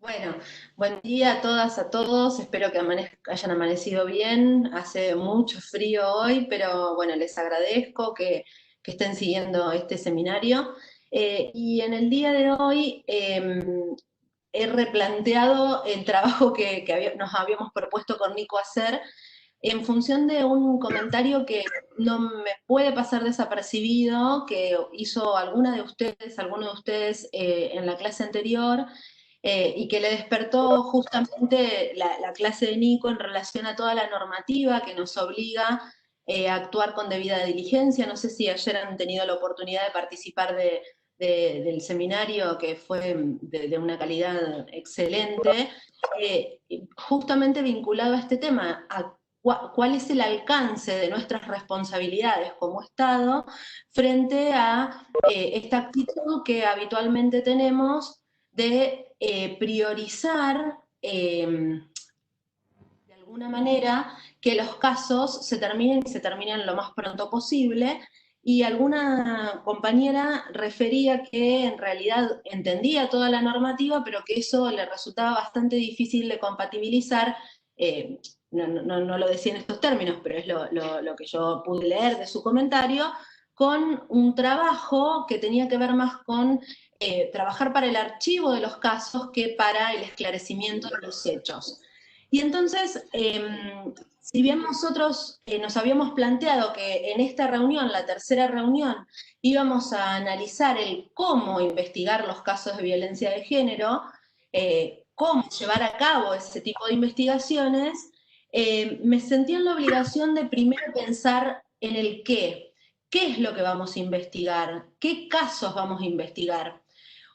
Bueno, buen día a todas, a todos. Espero que hayan amanecido bien. Hace mucho frío hoy, pero bueno, les agradezco que estén siguiendo este seminario. Y en el día de hoy he replanteado el trabajo que nos habíamos propuesto con Nico hacer en función de un comentario que no me puede pasar desapercibido, que hizo alguno de ustedes en la clase anterior, y que le despertó justamente la clase de Nico en relación a toda la normativa que nos obliga a actuar con debida diligencia. No sé si ayer han tenido la oportunidad de participar del seminario, que fue de una calidad excelente, justamente vinculado a este tema, a cuál es el alcance de nuestras responsabilidades como Estado frente a esta actitud que habitualmente tenemos de priorizar de alguna manera que los casos se terminen y se terminen lo más pronto posible. Y alguna compañera refería que en realidad entendía toda la normativa, pero que eso le resultaba bastante difícil de compatibilizar. eh, no lo decía en estos términos, pero es lo que yo pude leer de su comentario, con un trabajo que tenía que ver más con trabajar para el archivo de los casos que para el esclarecimiento de los hechos. Y entonces, si bien nosotros nos habíamos planteado que en esta reunión, la tercera reunión, íbamos a analizar el cómo investigar los casos de violencia de género, cómo llevar a cabo ese tipo de investigaciones, me sentí en la obligación de primero pensar en el qué. ¿Qué es lo que vamos a investigar? ¿Qué casos vamos a investigar?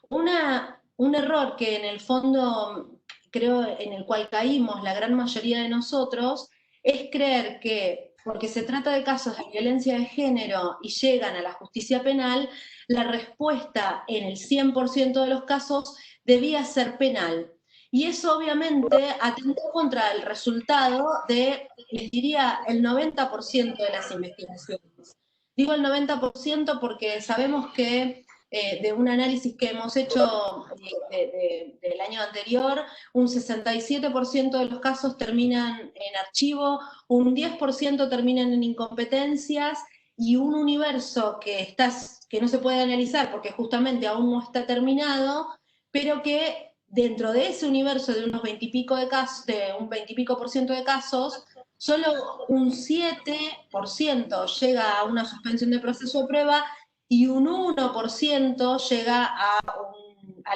Un error que en el fondo creo en el cual caímos la gran mayoría de nosotros es creer que porque se trata de casos de violencia de género y llegan a la justicia penal, la respuesta en el 100% de los casos debía ser penal. Y eso obviamente atentó contra el resultado de, les diría, el 90% de las investigaciones. Digo el 90% porque sabemos que de un análisis que hemos hecho del año anterior, un 67% de los casos terminan en archivo, un 10% terminan en incompetencias y un universo que no se puede analizar porque justamente aún no está terminado, pero que dentro de ese universo de unos 20 y pico de casos, de un 20 y pico por ciento de casos, solo un 7% llega a una suspensión de proceso de prueba y un 1% llega a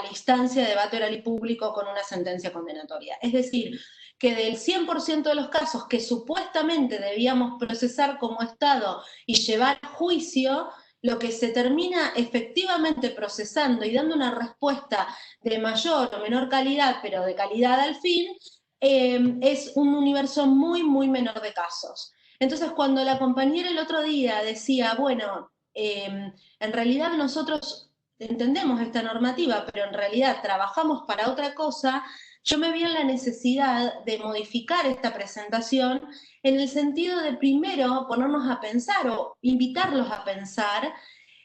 la instancia de debate oral y público con una sentencia condenatoria. Es decir, que del 100% de los casos que supuestamente debíamos procesar como Estado y llevar a juicio, lo que se termina efectivamente procesando y dando una respuesta de mayor o menor calidad, pero de calidad al fin, es un universo muy, muy menor de casos. Entonces, cuando la compañera el otro día decía, bueno, en realidad nosotros entendemos esta normativa, pero en realidad trabajamos para otra cosa, yo me vi en la necesidad de modificar esta presentación en el sentido de primero ponernos a pensar o invitarlos a pensar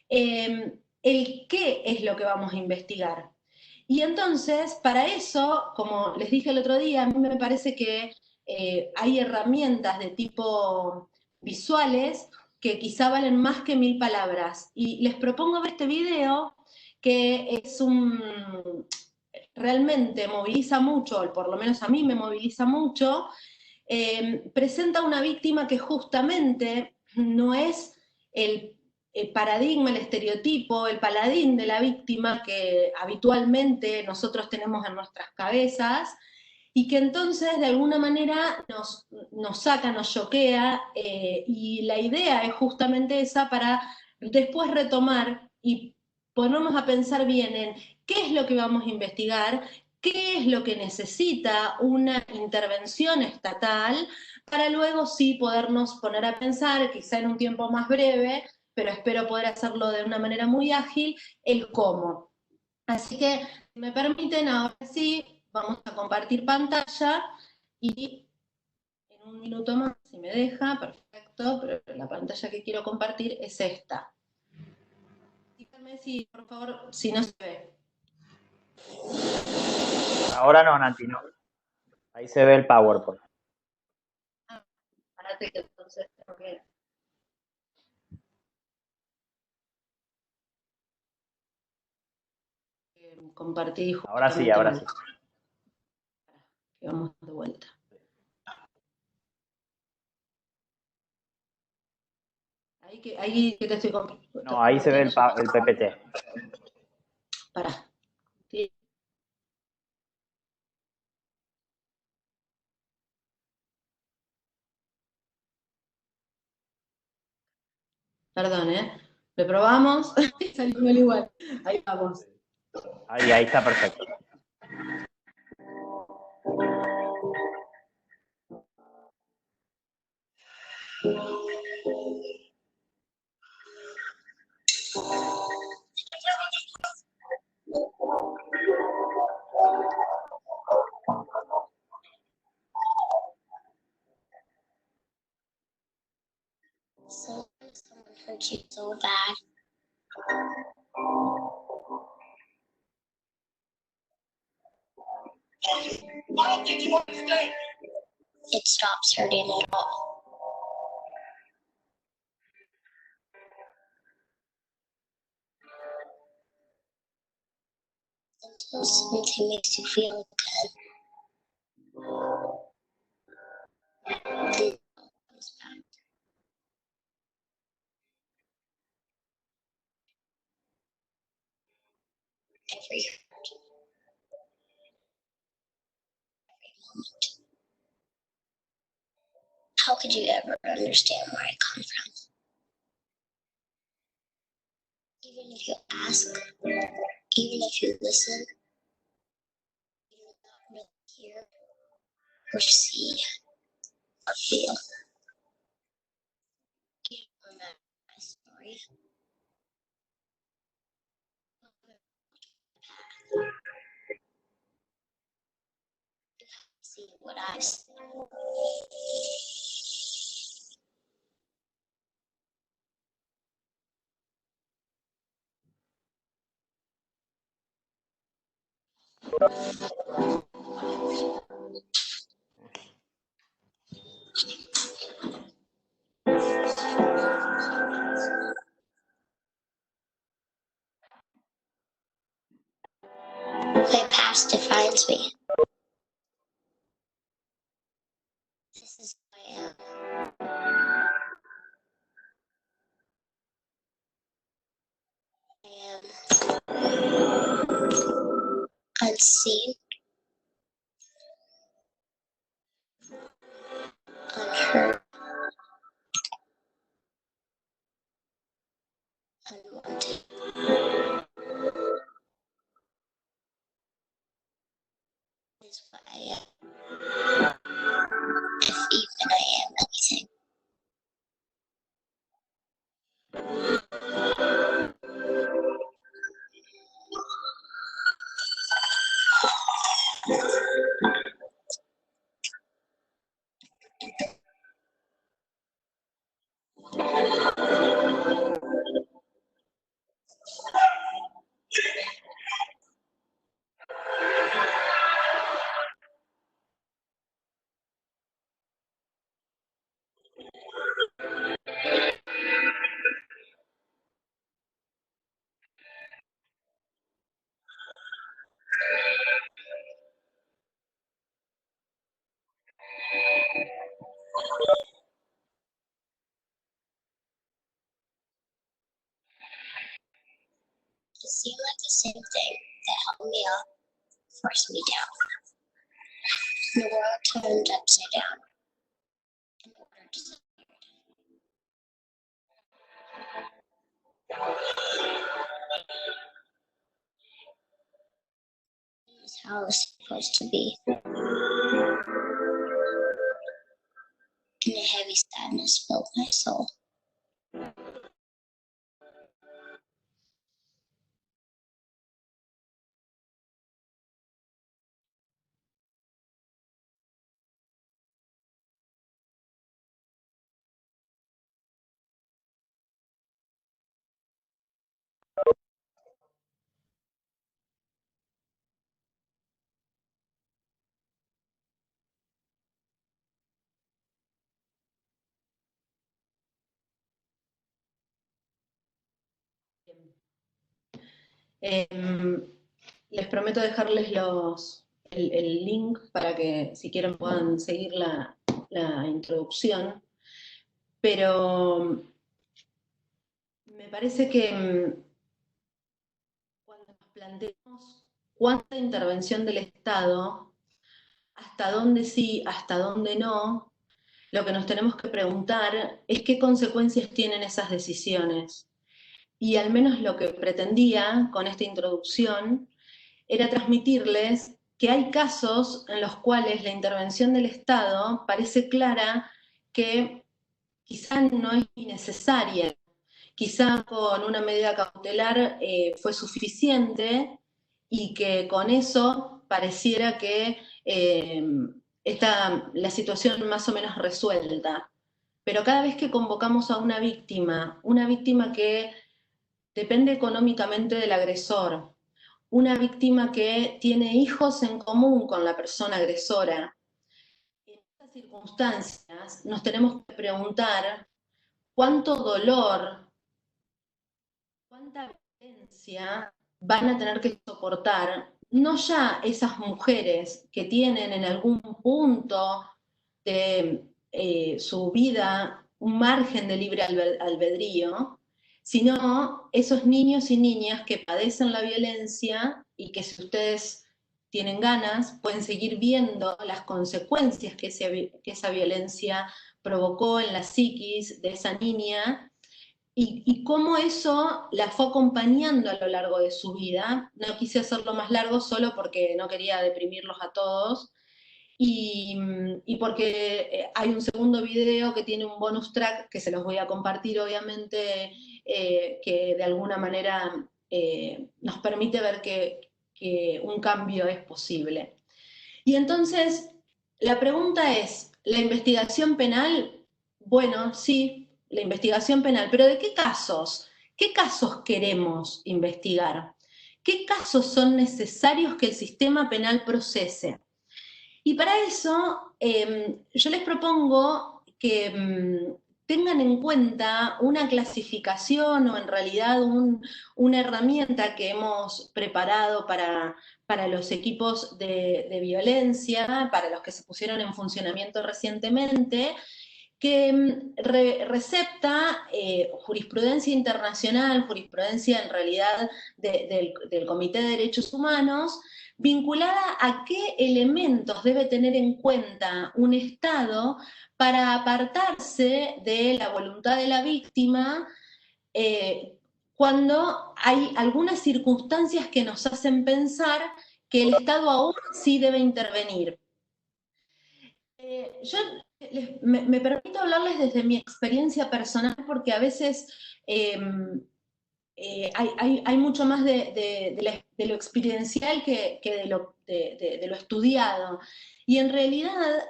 el qué es lo que vamos a investigar. Y entonces, para eso, como les dije el otro día, a mí me parece que hay herramientas de tipo visuales que quizá valen más que 1000 palabras. Y les propongo ver este video que realmente moviliza mucho, o por lo menos a mí me moviliza mucho. Presenta una víctima que justamente no es el paradigma, el estereotipo, el paladín de la víctima que habitualmente nosotros tenemos en nuestras cabezas, y que entonces de alguna manera nos saca, nos choquea, y la idea es justamente esa para después retomar y ponernos a pensar bien en qué es lo que vamos a investigar, qué es lo que necesita una intervención estatal, para luego sí podernos poner a pensar, quizá en un tiempo más breve, pero espero poder hacerlo de una manera muy ágil, el cómo. Así que, si me permiten, ahora sí, vamos a compartir pantalla y en un minuto más, si me deja, perfecto, pero la pantalla que quiero compartir es esta. Díganme si, por favor, si no se ve. Ahora no, Nati, no. Ahí se ve el PowerPoint. Ah, espérate que entonces tengo que compartir Ahora sí, justamente ahora mal. sí. Que vamos de vuelta. Ahí que te estoy No, ahí se ve compartiendo. el PPT. Pará. Sí. Perdón, ¿eh? Lo probamos. Salió mal igual. Ahí vamos. Ahí está perfecto. So someone hurt you so bad. It stops hurting at all. Until something makes you feel good. Then it comes back. Every hurt, every moment. How could you ever understand where I come from? Even if you ask, even if you listen, you do not really hear or see or feel. You don't remember my story. See what I see. My past defines me. This is who I am. I am unseen, unheard, unwanted. This is what I am. If even I am anything. It seemed like the same thing that held me up forced me down. The world turned upside down in order to this is how it was supposed to be. And a heavy sadness filled my soul. Les prometo dejarles el link para que si quieren puedan seguir la introducción, pero me parece que cuando nos planteamos cuánta intervención del Estado, hasta dónde sí, hasta dónde no, lo que nos tenemos que preguntar es qué consecuencias tienen esas decisiones. Y al menos lo que pretendía con esta introducción era transmitirles que hay casos en los cuales la intervención del Estado parece clara que quizá no es innecesaria, quizá con una medida cautelar fue suficiente y que con eso pareciera que está la situación más o menos resuelta. Pero cada vez que convocamos a una víctima que depende económicamente del agresor, una víctima que tiene hijos en común con la persona agresora, en estas circunstancias nos tenemos que preguntar cuánto dolor, cuánta violencia van a tener que soportar, no ya esas mujeres que tienen en algún punto de su vida un margen de libre albedrío, sino esos niños y niñas que padecen la violencia y que si ustedes tienen ganas pueden seguir viendo las consecuencias que esa violencia provocó en la psiquis de esa niña y cómo eso la fue acompañando a lo largo de su vida. No quise hacerlo más largo solo porque no quería deprimirlos a todos, y porque hay un segundo video que tiene un bonus track que se los voy a compartir, obviamente, que de alguna manera nos permite ver que un cambio es posible. Y entonces, la pregunta es, ¿la investigación penal? Bueno, sí, la investigación penal, pero ¿de qué casos? ¿Qué casos queremos investigar? ¿Qué casos son necesarios que el sistema penal procese? Y para eso yo les propongo que tengan en cuenta una clasificación o en realidad una herramienta que hemos preparado para los equipos de violencia, para los que se pusieron en funcionamiento recientemente, que recepta jurisprudencia internacional, jurisprudencia en realidad del Comité de Derechos Humanos, vinculada a qué elementos debe tener en cuenta un Estado para apartarse de la voluntad de la víctima cuando hay algunas circunstancias que nos hacen pensar que el Estado aún sí debe intervenir. Yo me permito hablarles desde mi experiencia personal porque a veces hay mucho más de lo experiencial que de lo estudiado. Y en realidad,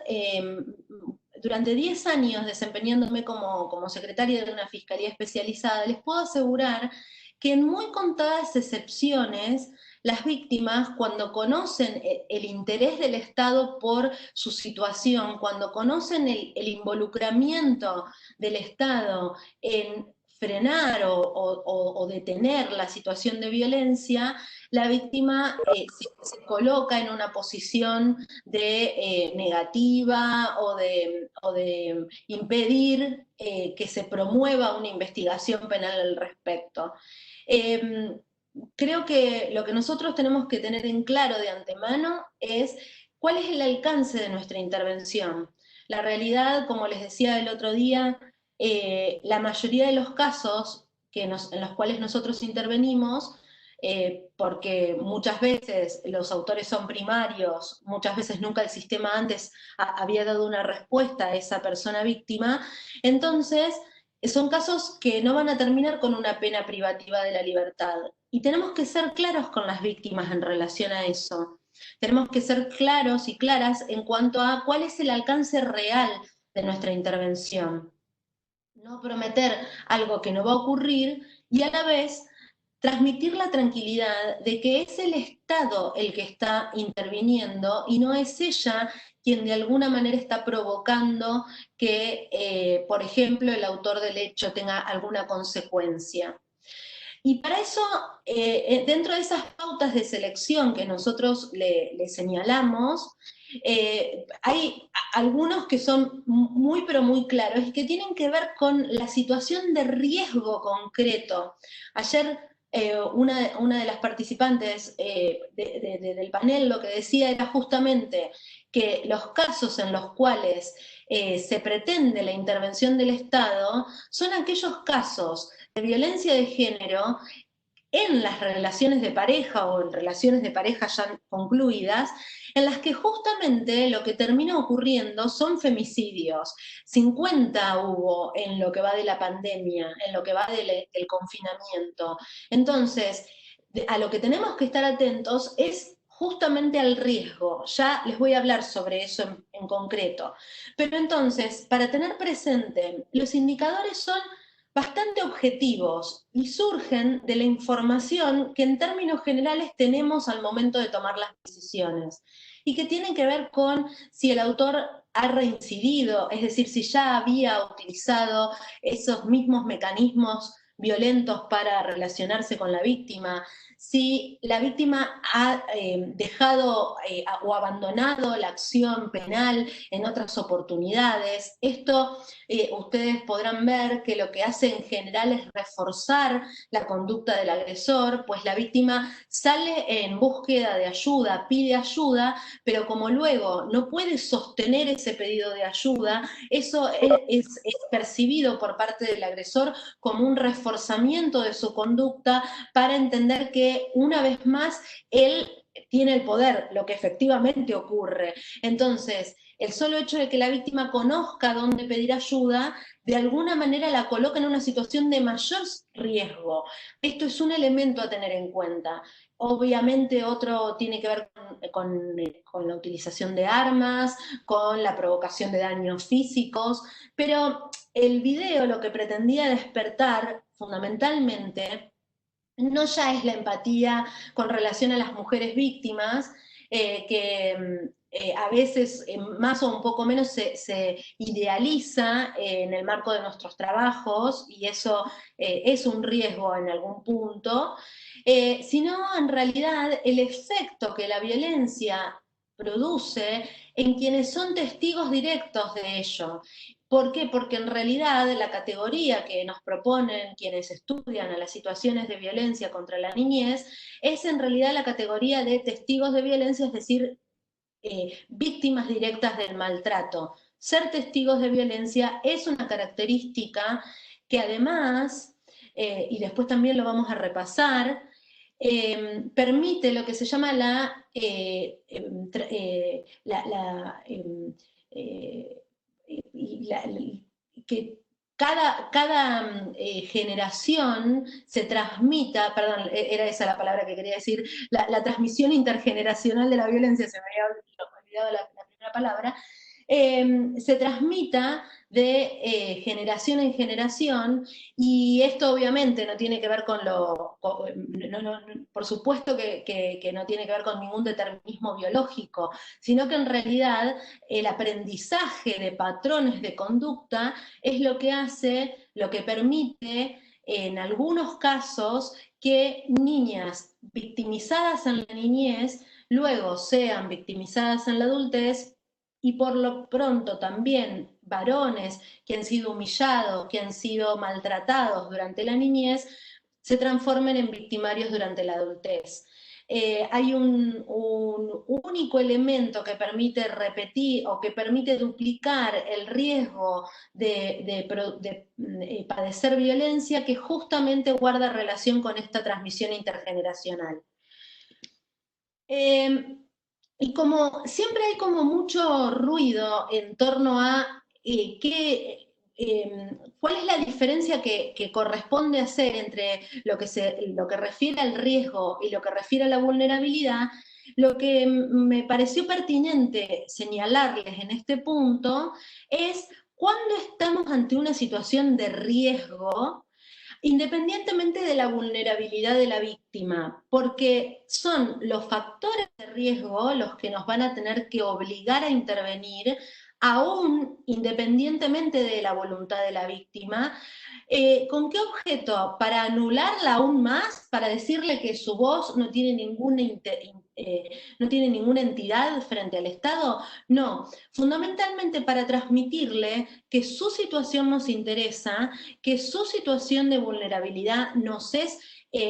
durante 10 años desempeñándome como secretaria de una fiscalía especializada, les puedo asegurar que en muy contadas excepciones, las víctimas, cuando conocen el interés del Estado por su situación, cuando conocen el involucramiento del Estado en frenar o detener la situación de violencia, la víctima se coloca en una posición de negativa o de impedir que se promueva una investigación penal al respecto. Creo que lo que nosotros tenemos que tener en claro de antemano es cuál es el alcance de nuestra intervención. La realidad, como les decía el otro día, la mayoría de los casos en los cuales nosotros intervenimos, porque muchas veces los autores son primarios, muchas veces nunca el sistema antes había dado una respuesta a esa persona víctima, entonces son casos que no van a terminar con una pena privativa de la libertad. Y tenemos que ser claros con las víctimas en relación a eso. Tenemos que ser claros y claras en cuanto a cuál es el alcance real de nuestra intervención. No prometer algo que no va a ocurrir y a la vez transmitir la tranquilidad de que es el Estado el que está interviniendo y no es ella quien de alguna manera está provocando que, por ejemplo, el autor del hecho tenga alguna consecuencia. Y para eso, dentro de esas pautas de selección que nosotros le señalamos, hay algunos que son muy pero muy claros y que tienen que ver con la situación de riesgo concreto. Ayer una de las participantes del panel lo que decía era justamente que los casos en los cuales se pretende la intervención del Estado son aquellos casos de violencia de género en las relaciones de pareja o en relaciones de pareja ya concluidas, en las que justamente lo que termina ocurriendo son femicidios. 50 hubo en lo que va de la pandemia, en lo que va del confinamiento. Entonces, a lo que tenemos que estar atentos es justamente al riesgo. Ya les voy a hablar sobre eso en concreto. Pero entonces, para tener presente, los indicadores son bastante objetivos y surgen de la información que en términos generales tenemos al momento de tomar las decisiones y que tienen que ver con si el autor ha reincidido, es decir, si ya había utilizado esos mismos mecanismos violentos para relacionarse con la víctima, si la víctima ha dejado o abandonado la acción penal en otras oportunidades. Esto ustedes podrán ver que lo que hace en general es reforzar la conducta del agresor, pues la víctima sale en búsqueda de ayuda, pide ayuda, pero como luego no puede sostener ese pedido de ayuda, eso es percibido por parte del agresor como un reforzamiento de su conducta para entender que una vez más él tiene el poder, lo que efectivamente ocurre. Entonces, el solo hecho de que la víctima conozca dónde pedir ayuda, de alguna manera la coloca en una situación de mayor riesgo. Esto es un elemento a tener en cuenta. Obviamente otro tiene que ver con la utilización de armas, con la provocación de daños físicos, pero el video lo que pretendía despertar fundamentalmente no ya es la empatía con relación a las mujeres víctimas, que a veces más o un poco menos se idealiza en el marco de nuestros trabajos, y eso es un riesgo en algún punto, sino en realidad el efecto que la violencia produce en quienes son testigos directos de ello. ¿Por qué? Porque en realidad la categoría que nos proponen quienes estudian a las situaciones de violencia contra la niñez es en realidad la categoría de testigos de violencia, es decir, víctimas directas del maltrato. Ser testigos de violencia es una característica que además, y después también lo vamos a repasar, permite lo que se llama que cada generación se transmita, perdón, era esa la palabra que quería decir, la transmisión intergeneracional de la violencia, se me había olvidado la primera palabra, se transmita de generación en generación, y esto obviamente no tiene que ver con por supuesto que no tiene que ver con ningún determinismo biológico, sino que en realidad el aprendizaje de patrones de conducta es lo que hace, lo que permite en algunos casos que niñas victimizadas en la niñez luego sean victimizadas en la adultez, y por lo pronto también varones que han sido humillados, que han sido maltratados durante la niñez, se transformen en victimarios durante la adultez. Hay un único elemento que permite repetir o que permite duplicar el riesgo de padecer violencia, que justamente guarda relación con esta transmisión intergeneracional. Y como siempre hay como mucho ruido en torno a cuál es la diferencia que corresponde hacer entre lo que refiere al riesgo y lo que refiere a la vulnerabilidad, lo que me pareció pertinente señalarles en este punto es cuando estamos ante una situación de riesgo, independientemente de la vulnerabilidad de la víctima, porque son los factores de riesgo los que nos van a tener que obligar a intervenir, aún independientemente de la voluntad de la víctima, ¿Con qué objeto? ¿Para anularla aún más? ¿Para decirle que su voz no tiene no tiene ninguna entidad frente al Estado? No, fundamentalmente para transmitirle que su situación nos interesa, que su situación de vulnerabilidad nos es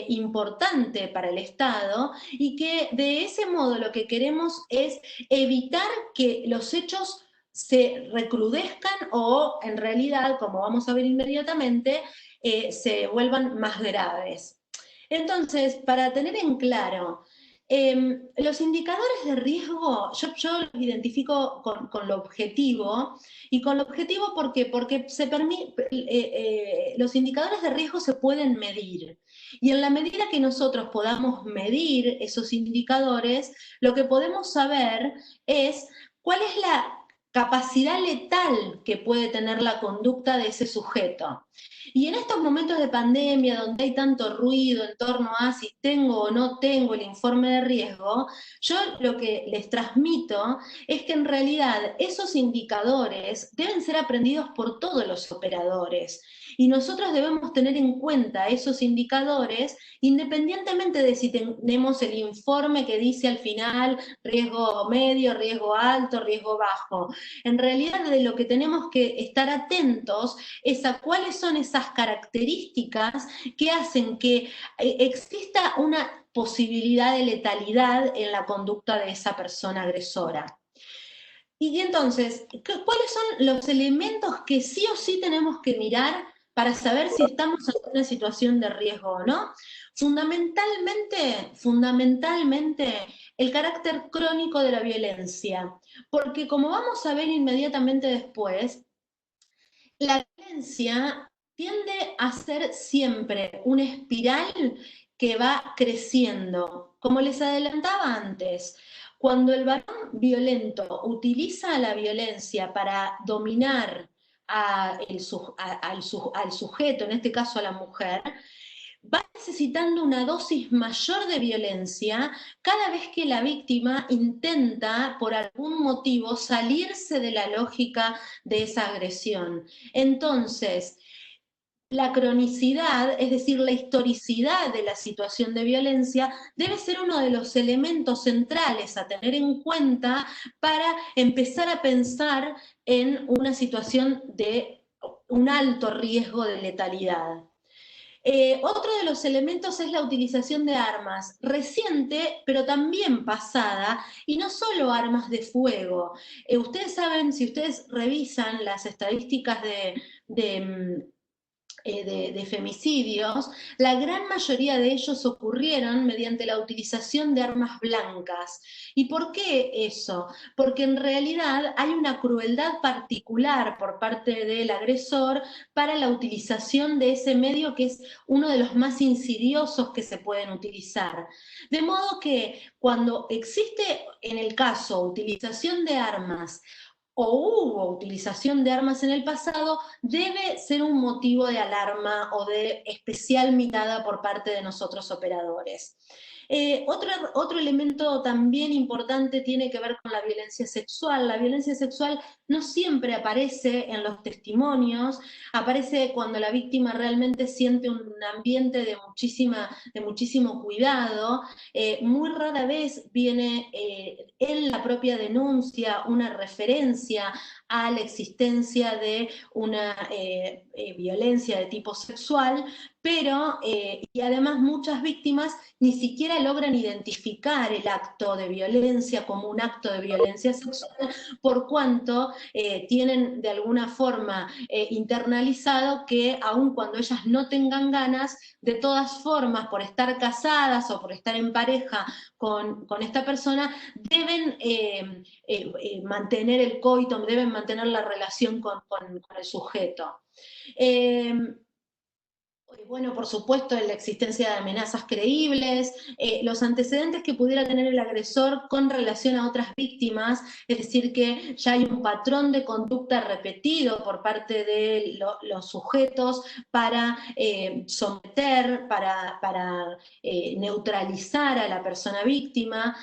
importante para el Estado y que de ese modo lo que queremos es evitar que los hechos se recrudezcan o en realidad, como vamos a ver inmediatamente, se vuelvan más graves. Entonces, para tener en claro, los indicadores de riesgo, yo los identifico con lo objetivo, y con lo objetivo ¿por qué? Porque los indicadores de riesgo se pueden medir, y en la medida que nosotros podamos medir esos indicadores, lo que podemos saber es cuál es la capacidad letal que puede tener la conducta de ese sujeto. Y en estos momentos de pandemia, donde hay tanto ruido en torno a si tengo o no tengo el informe de riesgo, yo lo que les transmito es que en realidad esos indicadores deben ser aprendidos por todos los operadores. Y nosotros debemos tener en cuenta esos indicadores independientemente de si tenemos el informe que dice al final riesgo medio, riesgo alto, riesgo bajo. En realidad de lo que tenemos que estar atentos es a cuáles son esas características que hacen que exista una posibilidad de letalidad en la conducta de esa persona agresora. Y entonces, ¿cuáles son los elementos que sí o sí tenemos que mirar para saber si estamos en una situación de riesgo o no? Fundamentalmente, el carácter crónico de la violencia, porque como vamos a ver inmediatamente después, la violencia tiende a ser siempre una espiral que va creciendo. Como les adelantaba antes, cuando el varón violento utiliza la violencia para dominar al sujeto, en este caso a la mujer, va necesitando una dosis mayor de violencia cada vez que la víctima intenta, por algún motivo, salirse de la lógica de esa agresión. Entonces, la cronicidad, es decir, la historicidad de la situación de violencia, debe ser uno de los elementos centrales a tener en cuenta para empezar a pensar en una situación de un alto riesgo de letalidad. Otro de los elementos es la utilización de armas, reciente, pero también pasada, y no solo armas de fuego. Ustedes saben, si ustedes revisan las estadísticas de femicidios, la gran mayoría de ellos ocurrieron mediante la utilización de armas blancas. ¿Y por qué eso? Porque en realidad hay una crueldad particular por parte del agresor para la utilización de ese medio que es uno de los más insidiosos que se pueden utilizar. De modo que cuando existe en el caso utilización de armas o hubo utilización de armas en el pasado, debe ser un motivo de alarma o de especial mirada por parte de nosotros operadores. Otro elemento también importante tiene que ver con la violencia sexual. La violencia sexual no siempre aparece en los testimonios, aparece cuando la víctima realmente siente un ambiente de muchísimo cuidado. Muy rara vez viene en la propia denuncia una referencia a la existencia de una violencia de tipo sexual, pero, y además muchas víctimas ni siquiera logran identificar el acto de violencia como un acto de violencia sexual, por cuanto tienen de alguna forma internalizado que aun cuando ellas no tengan ganas, de todas formas, por estar casadas o por estar en pareja con esta persona, deben mantener el coito, deben mantener la relación con el sujeto. Bueno, por supuesto, la existencia de amenazas creíbles, los antecedentes que pudiera tener el agresor con relación a otras víctimas, es decir, que ya hay un patrón de conducta repetido por parte de los sujetos para someter, para neutralizar a la persona víctima.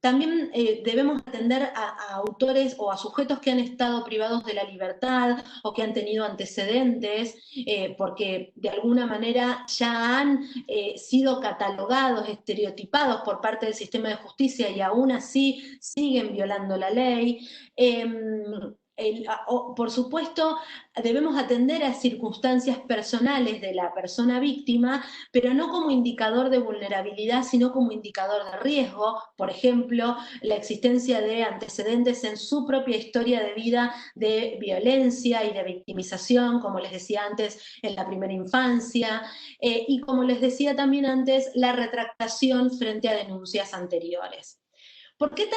También debemos atender a autores o a sujetos que han estado privados de la libertad o que han tenido antecedentes, porque de alguna manera ya han sido catalogados, estereotipados por parte del sistema de justicia y aún así siguen violando la ley. Por supuesto, debemos atender a circunstancias personales de la persona víctima, pero no como indicador de vulnerabilidad, sino como indicador de riesgo. Por ejemplo, la existencia de antecedentes en su propia historia de vida de violencia y de victimización, como les decía antes, en la primera infancia, y como les decía también antes, la retractación frente a denuncias anteriores. ¿Por qué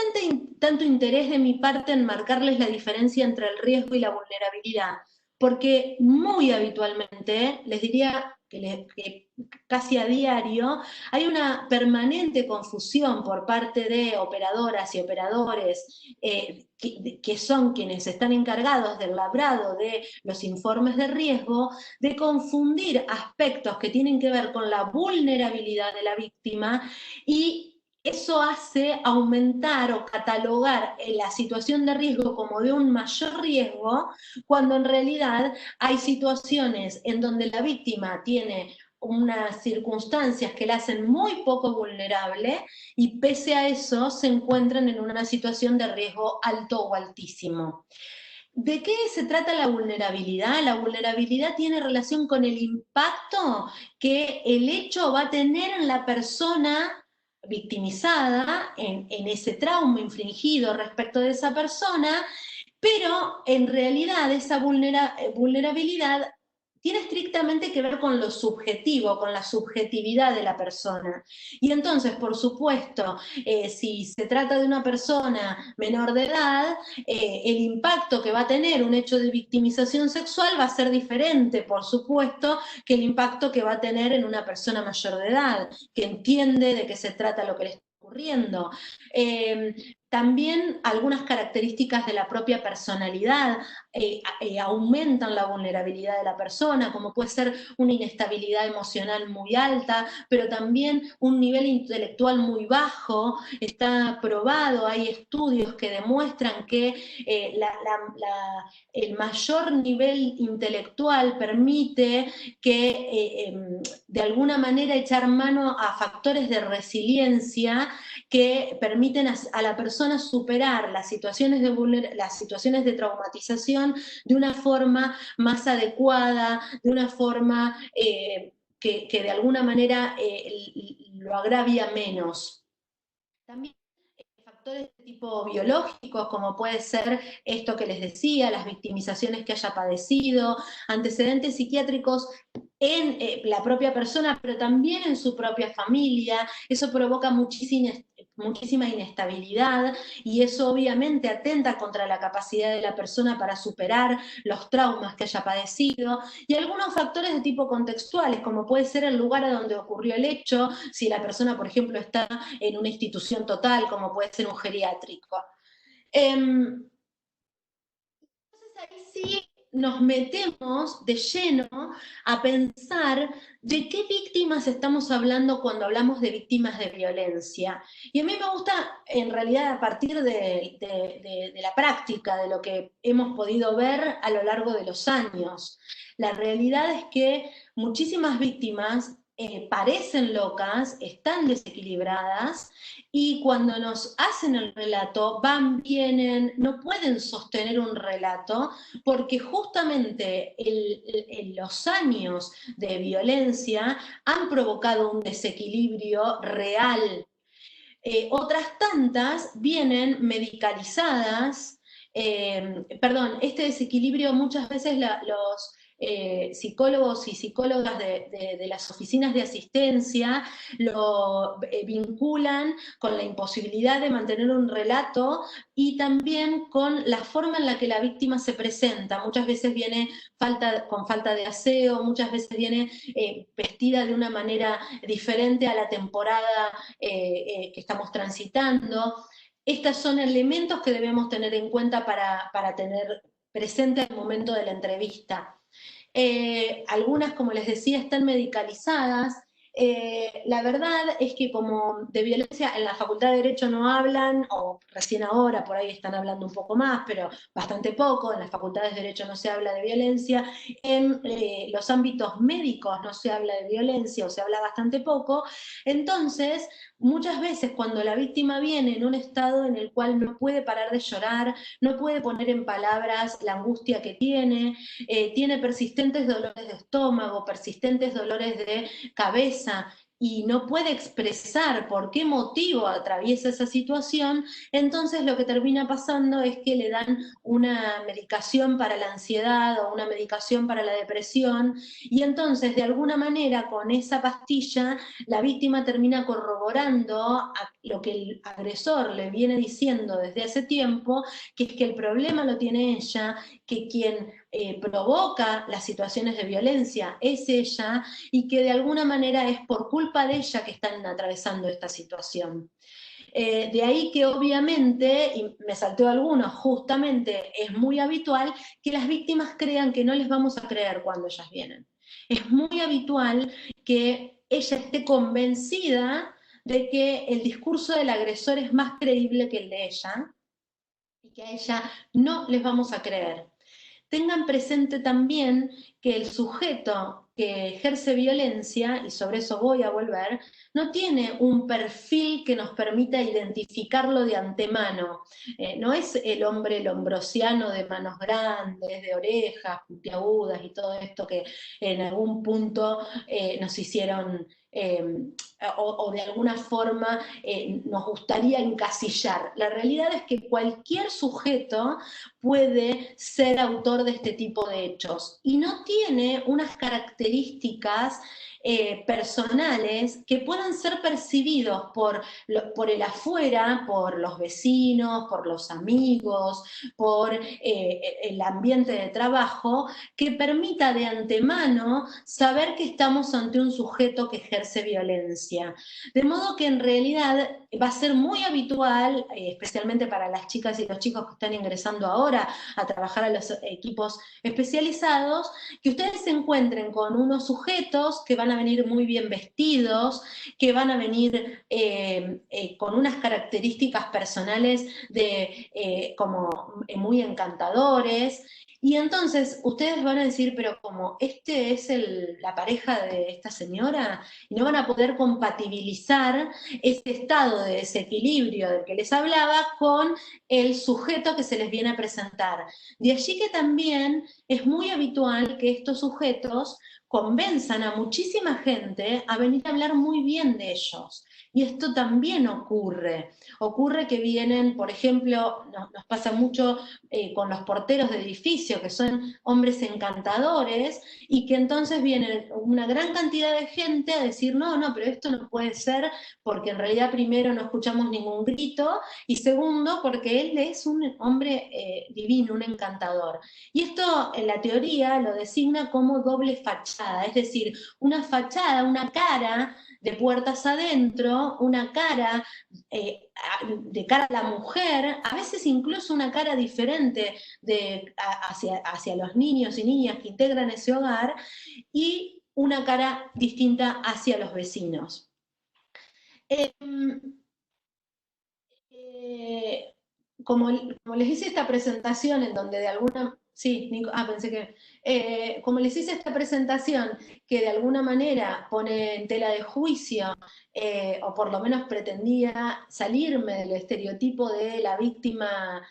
tanto interés de mi parte en marcarles la diferencia entre el riesgo y la vulnerabilidad? Porque muy habitualmente, les diría que casi a diario, hay una permanente confusión por parte de operadoras y operadores que son quienes están encargados del labrado de los informes de riesgo, de confundir aspectos que tienen que ver con la vulnerabilidad de la víctima, y eso hace aumentar o catalogar la situación de riesgo como de un mayor riesgo, cuando en realidad hay situaciones en donde la víctima tiene unas circunstancias que la hacen muy poco vulnerable y pese a eso se encuentran en una situación de riesgo alto o altísimo. ¿De qué se trata la vulnerabilidad? La vulnerabilidad tiene relación con el impacto que el hecho va a tener en la persona victimizada, en ese trauma infringido respecto de esa persona, pero en realidad esa vulnerabilidad tiene estrictamente que ver con lo subjetivo, con la subjetividad de la persona. Y entonces, por supuesto, si se trata de una persona menor de edad, el impacto que va a tener un hecho de victimización sexual va a ser diferente, por supuesto, que el impacto que va a tener en una persona mayor de edad, que entiende de qué se trata lo que le está ocurriendo. También algunas características de la propia personalidad aumentan la vulnerabilidad de la persona, como puede ser una inestabilidad emocional muy alta, pero también un nivel intelectual muy bajo. Está probado, hay estudios que demuestran que el mayor nivel intelectual permite que de alguna manera echar mano a factores de resiliencia que permiten a la persona superar las situaciones de traumatización de una forma más adecuada, de una forma que de alguna manera lo agravia menos. También factores de tipo biológicos, como puede ser esto que les decía, las victimizaciones que haya padecido, antecedentes psiquiátricos en la propia persona, pero también en su propia familia. Eso provoca muchísima inestabilidad y eso obviamente atenta contra la capacidad de la persona para superar los traumas que haya padecido, y algunos factores de tipo contextuales, como puede ser el lugar a donde ocurrió el hecho, si la persona, por ejemplo, está en una institución total, como puede ser un geriátrico. Entonces ahí sí nos metemos de lleno a pensar de qué víctimas estamos hablando cuando hablamos de víctimas de violencia. Y a mí me gusta, en realidad, a partir de la práctica, de lo que hemos podido ver a lo largo de los años. La realidad es que muchísimas víctimas parecen locas, están desequilibradas, y cuando nos hacen el relato, van, vienen, no pueden sostener un relato, porque justamente los años de violencia han provocado un desequilibrio real. Otras tantas vienen medicalizadas, este desequilibrio muchas veces psicólogos y psicólogas de las oficinas de asistencia lo vinculan con la imposibilidad de mantener un relato y también con la forma en la que la víctima se presenta. Muchas veces viene con falta de aseo, muchas veces viene vestida de una manera diferente a la temporada que estamos transitando. Estos son elementos que debemos tener en cuenta para tener presente al momento de la entrevista. Algunas, como les decía, están medicalizadas. La verdad es que como de violencia en la Facultad de Derecho no hablan, o recién ahora por ahí están hablando un poco más, pero bastante poco, en las facultades de Derecho no se habla de violencia, en los ámbitos médicos no se habla de violencia o se habla bastante poco, entonces muchas veces cuando la víctima viene en un estado en el cual no puede parar de llorar, no puede poner en palabras la angustia que tiene persistentes dolores de estómago, persistentes dolores de cabeza, y no puede expresar por qué motivo atraviesa esa situación, entonces lo que termina pasando es que le dan una medicación para la ansiedad o una medicación para la depresión, y entonces de alguna manera con esa pastilla la víctima termina corroborando lo que el agresor le viene diciendo desde hace tiempo, que es que el problema lo tiene ella, que quien provoca las situaciones de violencia es ella, y que de alguna manera es por culpa de ella que están atravesando esta situación. De ahí que obviamente, y me salteo algunos, justamente es muy habitual que las víctimas crean que no les vamos a creer cuando ellas vienen. Es muy habitual que ella esté convencida de que el discurso del agresor es más creíble que el de ella, y que a ella no les vamos a creer. Tengan presente también que el sujeto que ejerce violencia, y sobre eso voy a volver, no tiene un perfil que nos permita identificarlo de antemano. No es el hombre lombrosiano de manos grandes, de orejas puntiagudas y todo esto que en algún punto nos hicieron o de alguna forma nos gustaría encasillar. La realidad es que cualquier sujeto puede ser autor de este tipo de hechos y no tiene unas características personales que puedan ser percibidos por el afuera, por los vecinos, por los amigos, por el ambiente de trabajo, que permita de antemano saber que estamos ante un sujeto que ejerce violencia. De modo que en realidad va a ser muy habitual, especialmente para las chicas y los chicos que están ingresando ahora a trabajar a los equipos especializados, que ustedes se encuentren con unos sujetos que van a venir muy bien vestidos, que van a venir con unas características personales como muy encantadores, y entonces ustedes van a decir, pero como este es la pareja de esta señora, y no van a poder compatibilizar ese estado de desequilibrio del que les hablaba con el sujeto que se les viene a presentar. De allí que también es muy habitual que estos sujetos convenzan a muchísima gente a venir a hablar muy bien de ellos. Y esto también ocurre. Ocurre que vienen, por ejemplo, nos pasa mucho con los porteros de edificio, que son hombres encantadores, y que entonces viene una gran cantidad de gente a decir, no, pero esto no puede ser, porque en realidad primero no escuchamos ningún grito, y segundo, porque él es un hombre divino, un encantador. Y esto en la teoría lo designa como doble fachada, es decir, una fachada, una cara de puertas adentro, una cara de cara a la mujer, a veces incluso una cara diferente hacia los niños y niñas que integran ese hogar, y una cara distinta hacia los vecinos. Como les hice esta presentación en donde de alguna... Sí, Nico, pensé que... como les hice esta presentación que de alguna manera pone en tela de juicio, o por lo menos pretendía salirme del estereotipo de la víctima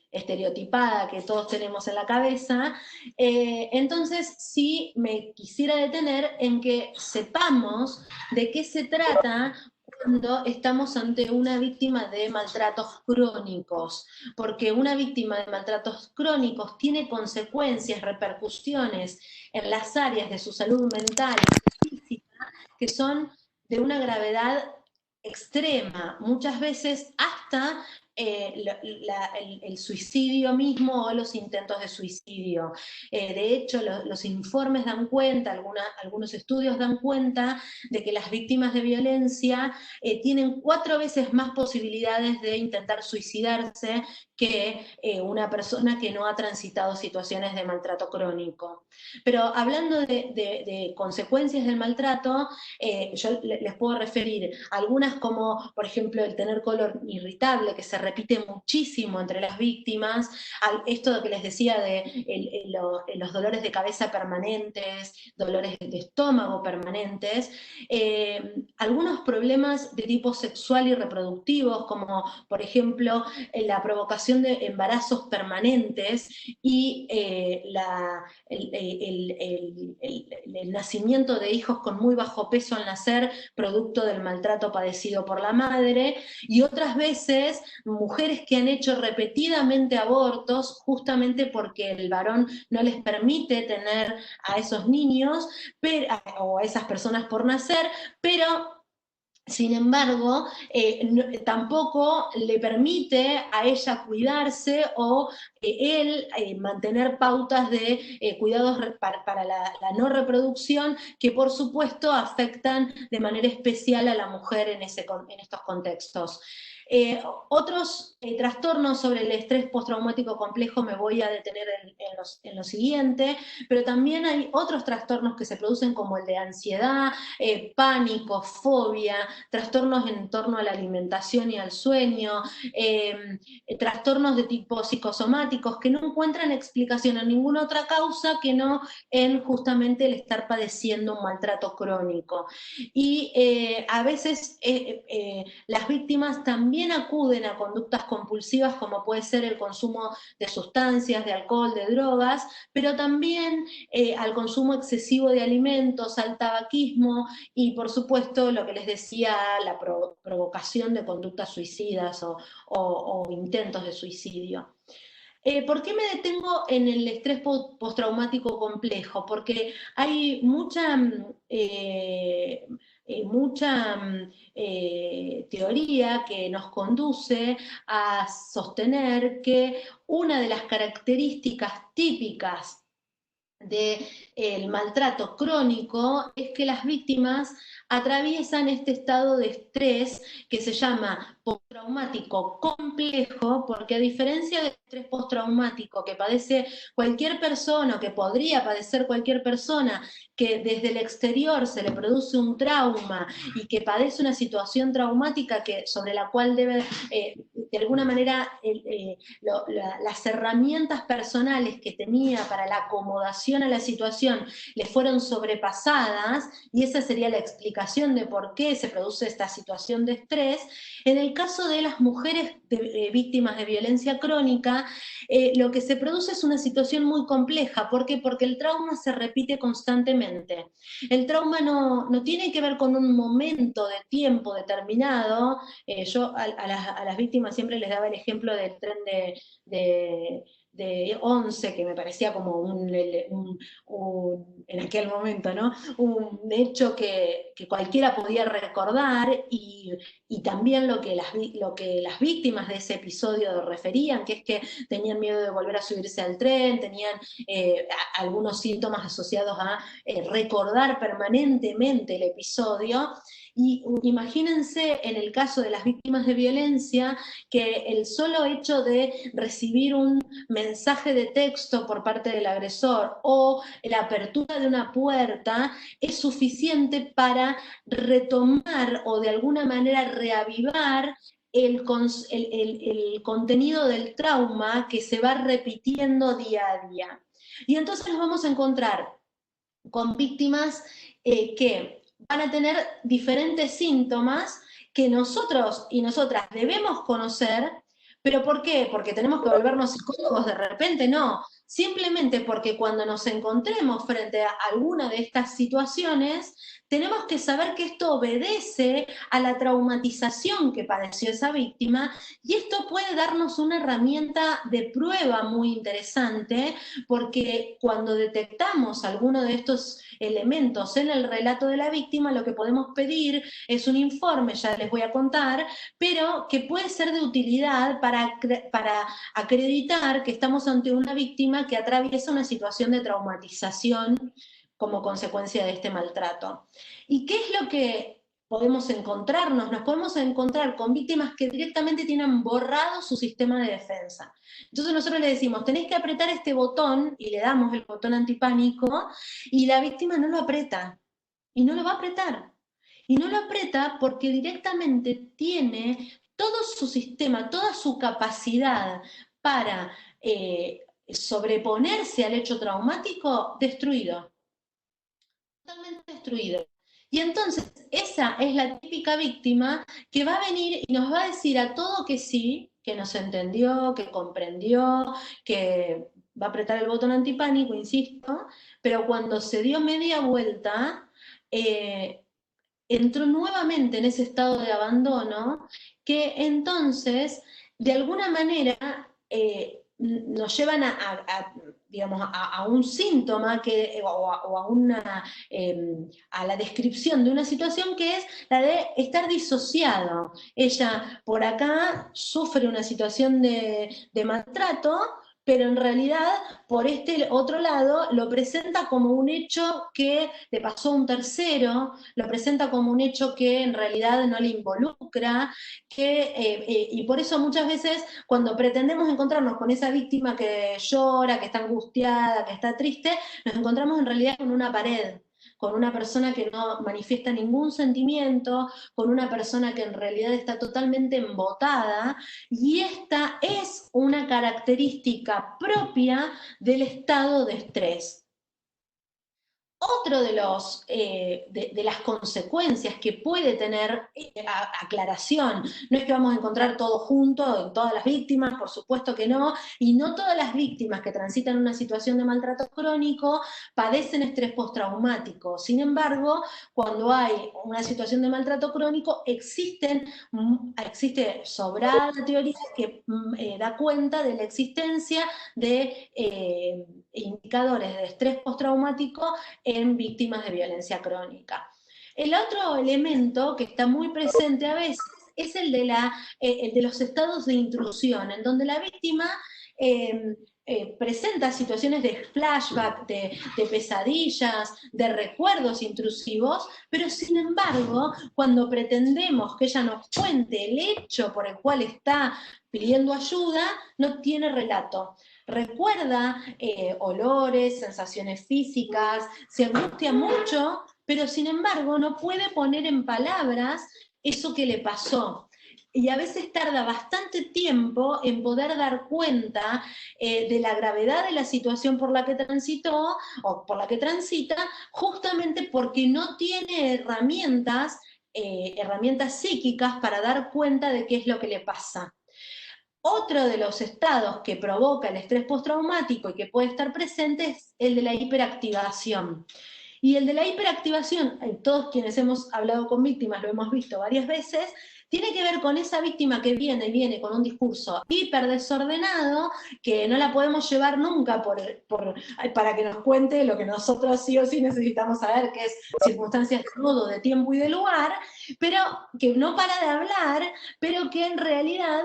estereotipada que todos tenemos en la cabeza, entonces sí me quisiera detener en que sepamos de qué se trata cuando estamos ante una víctima de maltratos crónicos, porque una víctima de maltratos crónicos tiene consecuencias, repercusiones en las áreas de su salud mental y física que son de una gravedad extrema, muchas veces hasta el suicidio mismo o los intentos de suicidio. De hecho, los informes dan cuenta, algunos estudios dan cuenta de que las víctimas de violencia tienen 4 veces más posibilidades de intentar suicidarse que una persona que no ha transitado situaciones de maltrato crónico. Pero hablando de consecuencias del maltrato, yo les puedo referir algunas como, por ejemplo, el tener color irritable, que se repite muchísimo entre las víctimas, esto de que les decía de los dolores de cabeza permanentes, dolores de estómago permanentes, algunos problemas de tipo sexual y reproductivos, como por ejemplo la provocación de embarazos permanentes y el nacimiento de hijos con muy bajo peso al nacer, producto del maltrato padecido por la madre, y otras veces mujeres que han hecho repetidamente abortos justamente porque el varón no les permite tener a esos niños o a esas personas por nacer, pero sin embargo, tampoco le permite a ella cuidarse o él mantener pautas de cuidados para la no reproducción que por supuesto afectan de manera especial a la mujer en estos contextos. Otros trastornos sobre el estrés postraumático complejo me voy a detener en lo siguiente, pero también hay otros trastornos que se producen como el de ansiedad, pánico, fobia, trastornos en torno a la alimentación y al sueño, trastornos de tipo psicosomáticos que no encuentran explicación en ninguna otra causa que no en justamente el estar padeciendo un maltrato crónico. Y a veces las víctimas también acuden a conductas compulsivas como puede ser el consumo de sustancias, de alcohol, de drogas, pero también al consumo excesivo de alimentos, al tabaquismo y por supuesto lo que les decía, la provocación de conductas suicidas o intentos de suicidio. ¿Por qué me detengo en el estrés postraumático complejo? Porque hay mucha teoría que nos conduce a sostener que una de las características típicas del maltrato crónico es que las víctimas atraviesan este estado de estrés que se llama postraumático complejo, porque a diferencia del estrés postraumático que padece cualquier persona, o que podría padecer cualquier persona, que desde el exterior se le produce un trauma y que padece una situación traumática sobre la cual debe, de alguna manera, las herramientas personales que tenía para la acomodación a la situación le fueron sobrepasadas, y esa sería la explicación de por qué se produce esta situación de estrés. En el caso de las mujeres víctimas de violencia crónica, lo que se produce es una situación muy compleja. ¿Por qué? Porque el trauma se repite constantemente. El trauma no tiene que ver con un momento de tiempo determinado. Yo a las víctimas siempre les daba el ejemplo del tren de 11, que me parecía como en aquel momento, ¿no? Un hecho que cualquiera podía recordar, y también lo que las víctimas de ese episodio referían, que es que tenían miedo de volver a subirse al tren, tenían algunos síntomas asociados a recordar permanentemente el episodio. Y imagínense en el caso de las víctimas de violencia que el solo hecho de recibir un mensaje de texto por parte del agresor o la apertura de una puerta es suficiente para retomar o de alguna manera reavivar el contenido del trauma que se va repitiendo día a día. Y entonces nos vamos a encontrar con víctimas que van a tener diferentes síntomas que nosotros y nosotras debemos conocer. ¿Pero por qué? ¿Porque tenemos que volvernos psicólogos de repente? No, simplemente porque cuando nos encontremos frente a alguna de estas situaciones, tenemos que saber que esto obedece a la traumatización que padeció esa víctima, y esto puede darnos una herramienta de prueba muy interesante, porque cuando detectamos alguno de estos elementos en el relato de la víctima, lo que podemos pedir es un informe, ya les voy a contar, pero que puede ser de utilidad para acreditar que estamos ante una víctima que atraviesa una situación de traumatización como consecuencia de este maltrato. ¿Y qué es lo que podemos encontrarnos? Nos podemos encontrar con víctimas que directamente tienen borrado su sistema de defensa. Entonces nosotros le decimos, tenés que apretar este botón, y le damos el botón antipánico, y la víctima no lo aprieta, y no lo va a apretar. Y no lo aprieta porque directamente tiene todo su sistema, toda su capacidad para sobreponerse al hecho traumático destruido. Totalmente destruido. Y entonces esa es la típica víctima que va a venir y nos va a decir a todo que sí, que nos entendió, que comprendió, que va a apretar el botón antipánico, insisto, pero cuando se dio media vuelta, entró nuevamente en ese estado de abandono, que entonces, de alguna manera, nos llevan digamos, a un síntoma a la descripción de una situación que es la de estar disociado. Ella por acá sufre una situación de maltrato, pero en realidad por este otro lado lo presenta como un hecho que le pasó a un tercero, lo presenta como un hecho que en realidad no le involucra, y por eso muchas veces cuando pretendemos encontrarnos con esa víctima que llora, que está angustiada, que está triste, nos encontramos en realidad con una pared, con una persona que no manifiesta ningún sentimiento, con una persona que en realidad está totalmente embotada, y esta es una característica propia del estado de estrés. Otro de las consecuencias que puede tener, aclaración, no es que vamos a encontrar todo junto en todas las víctimas, por supuesto que no, y no todas las víctimas que transitan una situación de maltrato crónico padecen estrés postraumático. Sin embargo, cuando hay una situación de maltrato crónico, existe sobrada teoría que da cuenta de la existencia de indicadores de estrés postraumático en víctimas de violencia crónica. El otro elemento que está muy presente a veces es el de los estados de intrusión, en donde la víctima presenta situaciones de flashback, de pesadillas, de recuerdos intrusivos, pero sin embargo, cuando pretendemos que ella nos cuente el hecho por el cual está pidiendo ayuda, no tiene relato. Recuerda olores, sensaciones físicas, se angustia mucho, pero sin embargo no puede poner en palabras eso que le pasó. Y a veces tarda bastante tiempo en poder dar cuenta de la gravedad de la situación por la que transitó o por la que transita, justamente porque no tiene herramientas psíquicas para dar cuenta de qué es lo que le pasa. Otro de los estados que provoca el estrés postraumático y que puede estar presente es el de la hiperactivación. Y el de la hiperactivación, todos quienes hemos hablado con víctimas lo hemos visto varias veces, tiene que ver con esa víctima que viene con un discurso hiperdesordenado, que no la podemos llevar nunca para que nos cuente lo que nosotros sí o sí necesitamos saber, que es circunstancias de modo, de tiempo y de lugar, pero que no para de hablar, pero que en realidad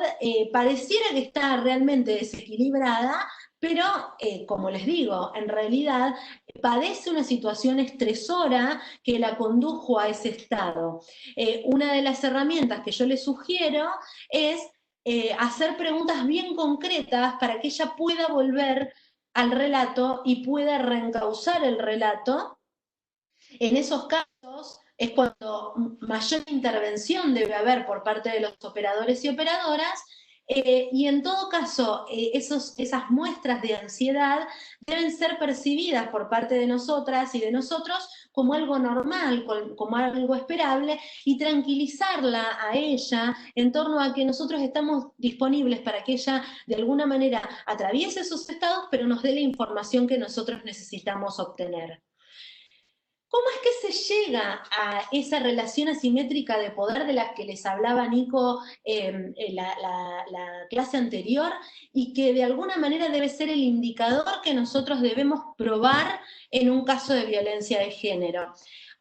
pareciera que está realmente desequilibrada, pero como les digo, en realidad padece una situación estresora que la condujo a ese estado. Una de las herramientas que yo les sugiero es hacer preguntas bien concretas para que ella pueda volver al relato y pueda reencauzar el relato. En esos casos es cuando mayor intervención debe haber por parte de los operadores y operadoras, y en todo caso esas muestras de ansiedad deben ser percibidas por parte de nosotras y de nosotros como algo normal, como algo esperable, y tranquilizarla a ella en torno a que nosotros estamos disponibles para que ella de alguna manera atraviese esos estados, pero nos dé la información que nosotros necesitamos obtener. ¿Cómo es que se llega a esa relación asimétrica de poder de la que les hablaba Nico en la clase anterior y que de alguna manera debe ser el indicador que nosotros debemos probar en un caso de violencia de género?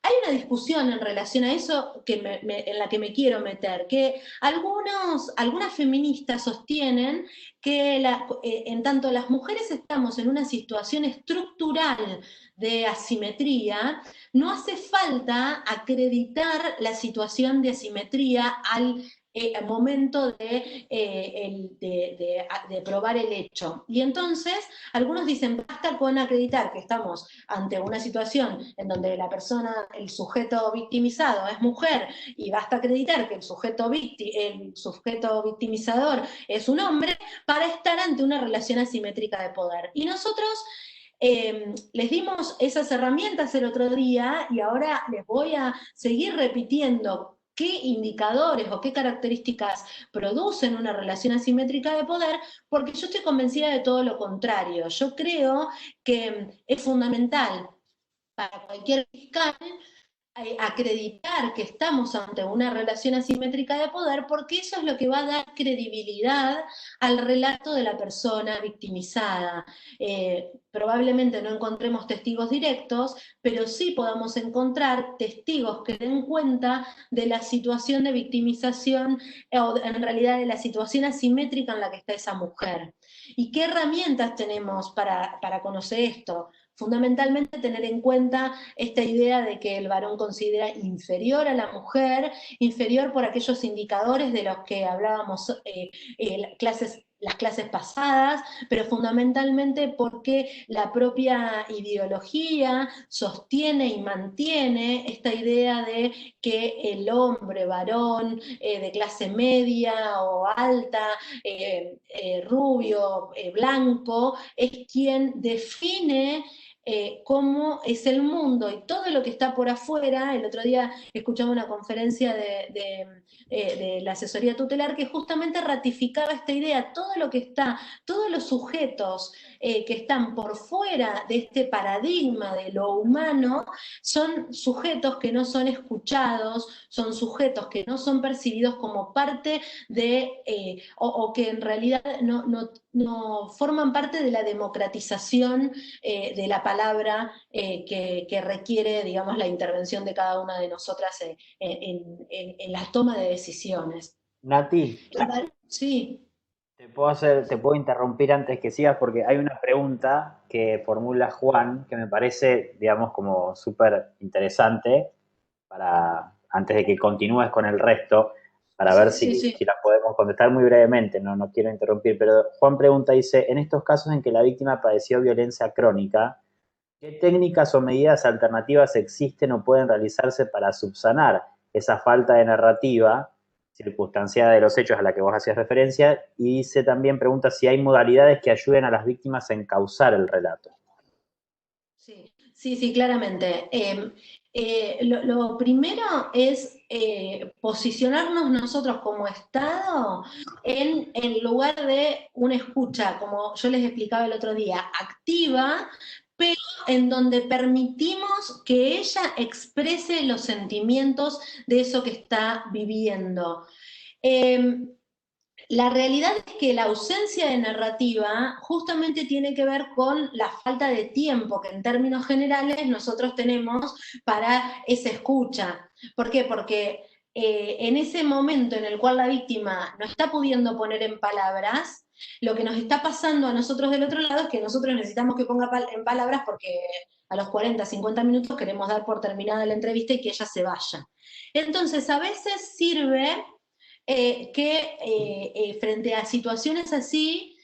Hay una discusión en relación a eso en la que me quiero meter, que algunas feministas sostienen que en tanto las mujeres estamos en una situación estructural de asimetría, no hace falta acreditar la situación de asimetría al momento de probar el hecho. Y entonces, algunos dicen, basta con acreditar que estamos ante una situación en donde la persona, el sujeto victimizado es mujer, y basta acreditar que el sujeto victimizador es un hombre, para estar ante una relación asimétrica de poder. Y nosotros les dimos esas herramientas el otro día y ahora les voy a seguir repitiendo qué indicadores o qué características producen una relación asimétrica de poder, porque yo estoy convencida de todo lo contrario. Yo creo que es fundamental para cualquier fiscal acreditar que estamos ante una relación asimétrica de poder, porque eso es lo que va a dar credibilidad al relato de la persona victimizada. Probablemente no encontremos testigos directos, pero sí podamos encontrar testigos que den cuenta de la situación de victimización, o en realidad de la situación asimétrica en la que está esa mujer. ¿Y qué herramientas tenemos para conocer esto? Fundamentalmente tener en cuenta esta idea de que el varón considera inferior a la mujer, inferior por aquellos indicadores de los que hablábamos las clases pasadas, pero fundamentalmente porque la propia ideología sostiene y mantiene esta idea de que el hombre varón de clase media o alta, rubio, blanco, es quien define cómo es el mundo y todo lo que está por afuera. El otro día escuchaba una conferencia de la asesoría tutelar que justamente ratificaba esta idea, todo lo que está, todos los sujetos que están por fuera de este paradigma de lo humano, son sujetos que no son escuchados, son sujetos que no son percibidos como parte o que en realidad no forman parte de la democratización de la palabra que requiere, digamos, la intervención de cada una de nosotras en la toma de decisiones. Nati, Sí. te puedo interrumpir antes que sigas porque hay una pregunta que formula Juan que me parece, digamos, como súper interesante antes de que continúes con el resto, para ver si la podemos contestar muy brevemente, no quiero interrumpir, pero Juan pregunta, dice, en estos casos en que la víctima padeció violencia crónica, ¿qué técnicas o medidas alternativas existen o pueden realizarse para subsanar esa falta de narrativa circunstanciada de los hechos a la que vos hacías referencia? Y dice también, pregunta si hay modalidades que ayuden a las víctimas a encauzar el relato. Sí, claramente. Lo primero es posicionarnos nosotros como Estado en el lugar de una escucha, como yo les explicaba el otro día, activa, pero en donde permitimos que ella exprese los sentimientos de eso que está viviendo. La realidad es que la ausencia de narrativa justamente tiene que ver con la falta de tiempo que en términos generales nosotros tenemos para esa escucha. ¿Por qué? Porque en ese momento en el cual la víctima no está pudiendo poner en palabras, lo que nos está pasando a nosotros del otro lado es que nosotros necesitamos que ponga en palabras porque a los 40, 50 minutos queremos dar por terminada la entrevista y que ella se vaya. Entonces, a veces sirve que frente a situaciones así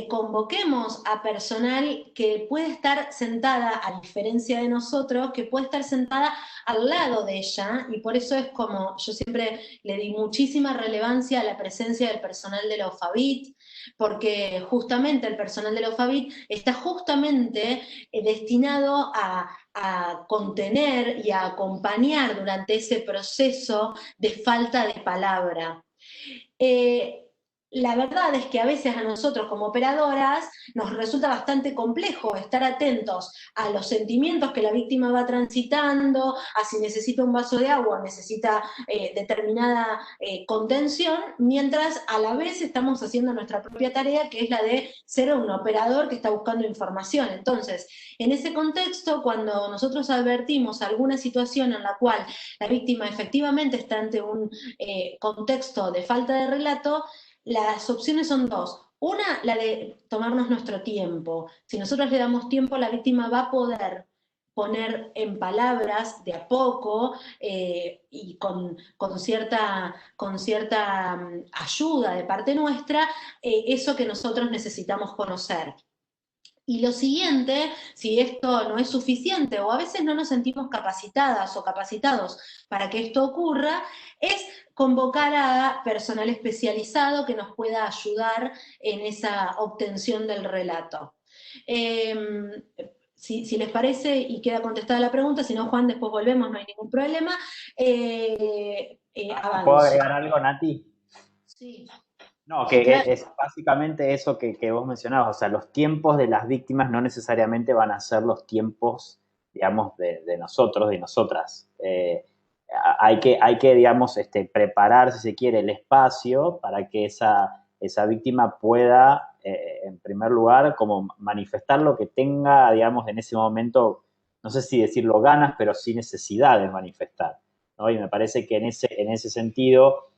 convoquemos a personal que puede estar sentada, a diferencia de nosotros, que puede estar sentada al lado de ella, y por eso es como yo siempre le di muchísima relevancia a la presencia del personal de la OFABIT, porque justamente el personal de la OFABIT está justamente destinado a a contener y a acompañar durante ese proceso de falta de palabra. La verdad es que a veces a nosotros como operadoras nos resulta bastante complejo estar atentos a los sentimientos que la víctima va transitando, a si necesita un vaso de agua, necesita determinada contención, mientras a la vez estamos haciendo nuestra propia tarea, que es la de ser un operador que está buscando información. Entonces, en ese contexto, cuando nosotros advertimos alguna situación en la cual la víctima efectivamente está ante un contexto de falta de relato, las opciones son dos. Una, la de tomarnos nuestro tiempo. Si nosotros le damos tiempo, la víctima va a poder poner en palabras de a poco y con cierta ayuda de parte nuestra, eso que nosotros necesitamos conocer. Y lo siguiente, si esto no es suficiente o a veces no nos sentimos capacitadas o capacitados para que esto ocurra, es convocar a personal especializado que nos pueda ayudar en esa obtención del relato. Si les parece y queda contestada la pregunta, si no, Juan, después volvemos, no hay ningún problema. ¿Puedo Avanzo. agregar algo, Nati? Sí. No, Sí, que claro. es básicamente eso que vos mencionabas, o sea, los tiempos de las víctimas no necesariamente van a ser los tiempos, digamos, de nosotros, de nosotras. Hay que digamos, preparar, si se quiere, el espacio para que esa víctima pueda, en primer lugar, como manifestar lo que tenga, digamos, en ese momento, no sé si decirlo ganas, pero sí necesidad de manifestar, ¿no? Y me parece que en ese sentido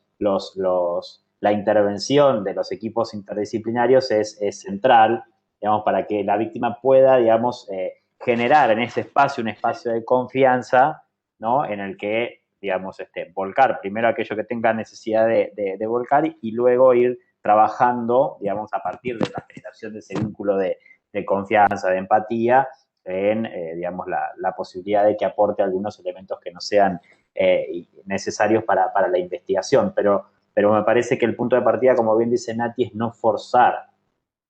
la intervención de los equipos interdisciplinarios es central, digamos, para que la víctima pueda, digamos, generar en ese espacio un espacio de confianza, ¿no? En el que, digamos, volcar primero aquello que tenga necesidad de volcar y luego ir trabajando, digamos, a partir de la generación de ese vínculo de confianza, de empatía, en, digamos, la posibilidad de que aporte algunos elementos que no sean necesarios para la investigación, pero me parece que el punto de partida, como bien dice Nati, es no forzar,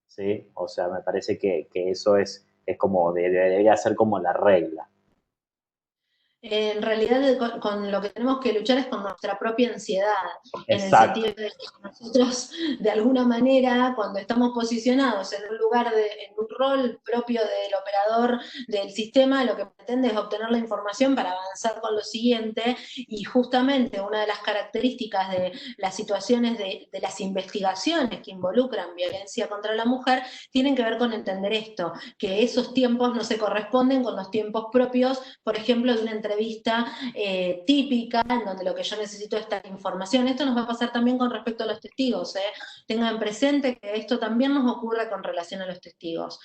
¿sí? O sea, me parece que eso es como, debería ser como la regla. En realidad con lo que tenemos que luchar es con nuestra propia ansiedad, en el Exacto. sentido de que nosotros de alguna manera cuando estamos posicionados en un lugar, en un rol propio del operador del sistema, lo que pretende es obtener la información para avanzar con lo siguiente, y justamente una de las características de las situaciones de las investigaciones que involucran violencia contra la mujer tienen que ver con entender esto, que esos tiempos no se corresponden con los tiempos propios, por ejemplo, de una entrevista típica, en donde lo que yo necesito es esta información. Esto nos va a pasar también con respecto a los testigos. Tengan presente que esto también nos ocurre con relación a los testigos.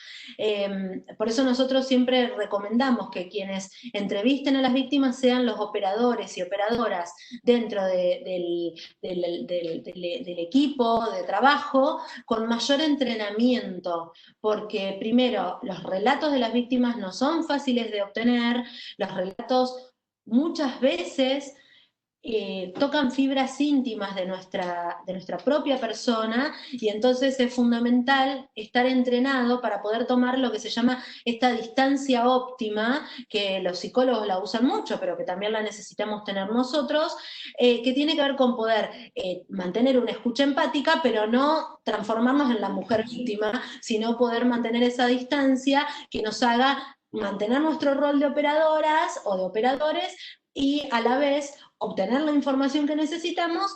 Por eso nosotros siempre recomendamos que quienes entrevisten a las víctimas sean los operadores y operadoras dentro del equipo de trabajo con mayor entrenamiento, porque primero, los relatos de las víctimas no son fáciles de obtener, los relatos muchas veces tocan fibras íntimas de nuestra propia persona, y entonces es fundamental estar entrenado para poder tomar lo que se llama esta distancia óptima, que los psicólogos la usan mucho, pero que también la necesitamos tener nosotros, que tiene que ver con poder mantener una escucha empática, pero no transformarnos en la mujer víctima, sino poder mantener esa distancia que nos haga mantener nuestro rol de operadoras o de operadores y a la vez obtener la información que necesitamos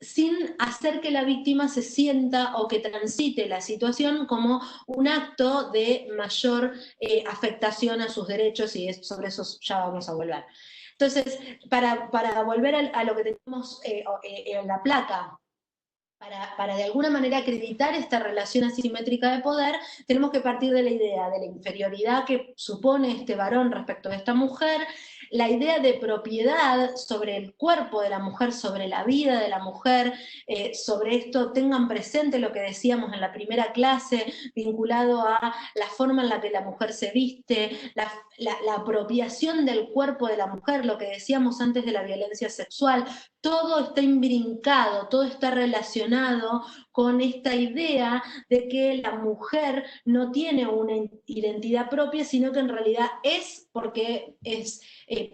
sin hacer que la víctima se sienta o que transite la situación como un acto de mayor afectación a sus derechos, y sobre eso ya vamos a volver. Entonces, para volver a lo que tenemos en la placa, para de alguna manera acreditar esta relación asimétrica de poder, tenemos que partir de la idea de la inferioridad que supone este varón respecto de esta mujer, la idea de propiedad sobre el cuerpo de la mujer, sobre la vida de la mujer. Sobre esto tengan presente lo que decíamos en la primera clase, vinculado a la forma en la que la mujer se viste, la apropiación del cuerpo de la mujer, lo que decíamos antes de la violencia sexual. Todo está imbrincado, todo está relacionado con esta idea de que la mujer no tiene una identidad propia, sino que en realidad es porque es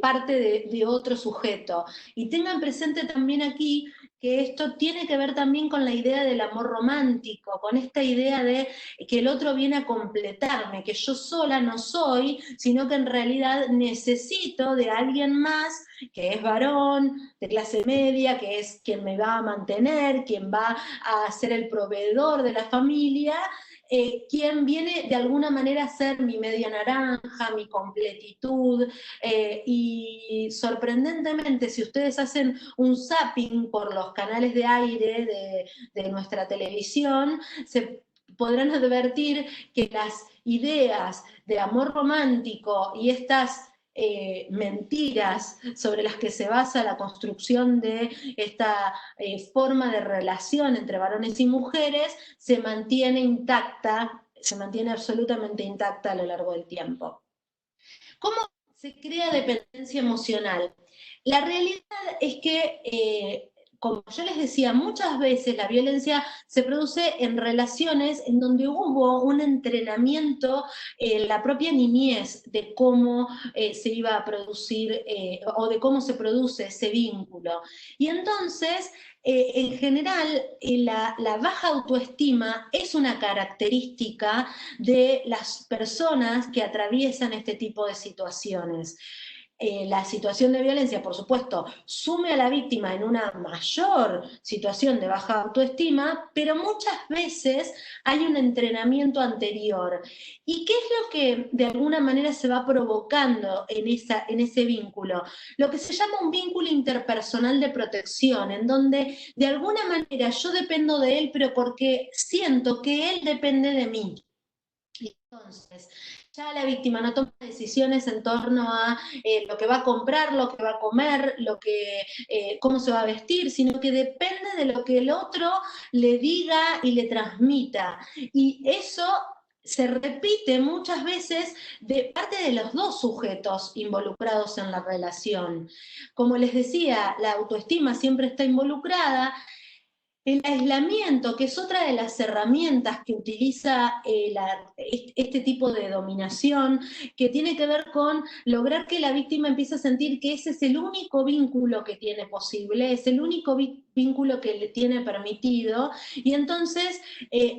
parte de otro sujeto. Y tengan presente también aquí que esto tiene que ver también con la idea del amor romántico, con esta idea de que el otro viene a completarme, que yo sola no soy, sino que en realidad necesito de alguien más que es varón, de clase media, que es quien me va a mantener, quien va a ser el proveedor de la familia, quien viene de alguna manera a ser mi media naranja, mi completitud, y sorprendentemente, si ustedes hacen un zapping por los canales de aire de nuestra televisión, se podrán advertir que las ideas de amor romántico y estas mentiras sobre las que se basa la construcción de esta forma de relación entre varones y mujeres se mantiene intacta, se mantiene absolutamente intacta a lo largo del tiempo. ¿Cómo se crea dependencia emocional? La realidad es que, como yo les decía, muchas veces la violencia se produce en relaciones en donde hubo un entrenamiento en la propia niñez de cómo se iba a producir o de cómo se produce ese vínculo. Y entonces, en general, la baja autoestima es una característica de las personas que atraviesan este tipo de situaciones. La situación de violencia, por supuesto, sume a la víctima en una mayor situación de baja autoestima, pero muchas veces hay un entrenamiento anterior. ¿Y qué es lo que de alguna manera se va provocando en ese vínculo? Lo que se llama un vínculo interpersonal de protección, en donde de alguna manera yo dependo de él, pero porque siento que él depende de mí. Entonces, ya la víctima no toma decisiones en torno a lo que va a comprar, lo que va a comer, cómo se va a vestir, sino que depende de lo que el otro le diga y le transmita. Y eso se repite muchas veces de parte de los dos sujetos involucrados en la relación. Como les decía, la autoestima siempre está involucrada. El aislamiento, que es otra de las herramientas que utiliza este tipo de dominación, que tiene que ver con lograr que la víctima empiece a sentir que ese es el único vínculo que tiene posible, es el único vínculo que le tiene permitido, y entonces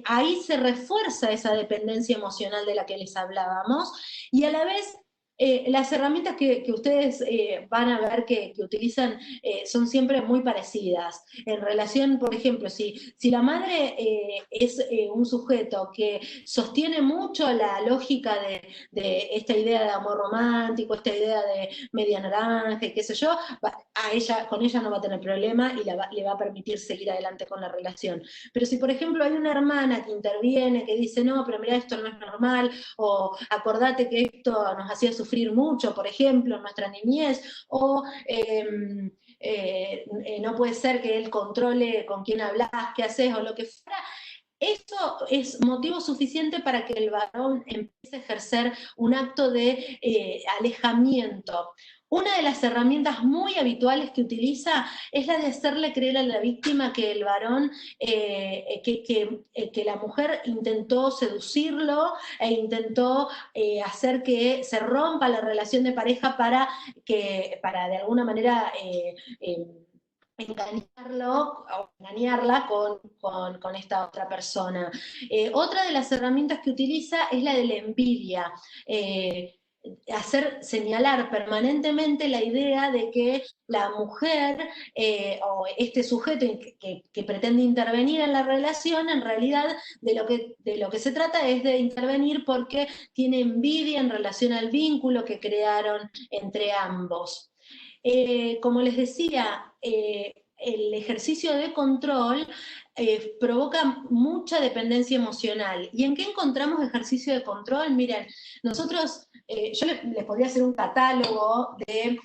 ahí se refuerza esa dependencia emocional de la que les hablábamos, y a la vez las herramientas que ustedes van a ver que utilizan son siempre muy parecidas. En relación, por ejemplo, si la madre es un sujeto que sostiene mucho la lógica de esta idea de amor romántico, esta idea de media naranja y qué sé yo, con ella no va a tener problema y le va a permitir seguir adelante con la relación. Pero si, por ejemplo, hay una hermana que interviene, que dice, no, pero mira, esto no es normal, o acordate que esto nos hacía sufrir mucho, por ejemplo, en nuestra niñez, o no puede ser que él controle con quién hablas, qué haces, o lo que fuera. Eso es motivo suficiente para que el varón empiece a ejercer un acto de alejamiento. Una de las herramientas muy habituales que utiliza es la de hacerle creer a la víctima que el varón, que la mujer intentó seducirlo e intentó hacer que se rompa la relación de pareja para de alguna manera engañarlo o engañarla con esta otra persona. Otra de las herramientas que utiliza es la de la envidia. Señalar permanentemente la idea de que la mujer o este sujeto que pretende intervenir en la relación, en realidad de lo que se trata es de intervenir porque tiene envidia en relación al vínculo que crearon entre ambos. Como les decía, el ejercicio de control provoca mucha dependencia emocional. ¿Y en qué encontramos ejercicio de control? Miren, nosotros, yo les podría hacer un catálogo de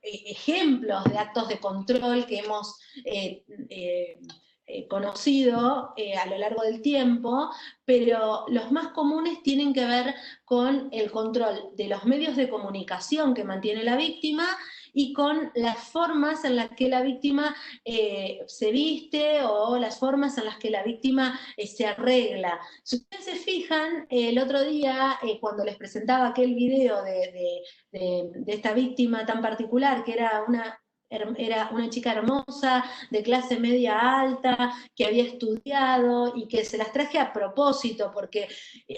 ejemplos de actos de control que hemos conocido a lo largo del tiempo, pero los más comunes tienen que ver con el control de los medios de comunicación que mantiene la víctima y con las formas en las que la víctima se viste o las formas en las que la víctima se arregla. Si ustedes se fijan, el otro día, cuando les presentaba aquel video de esta víctima tan particular, que era una chica hermosa, de clase media alta, que había estudiado y que se las traje a propósito, porque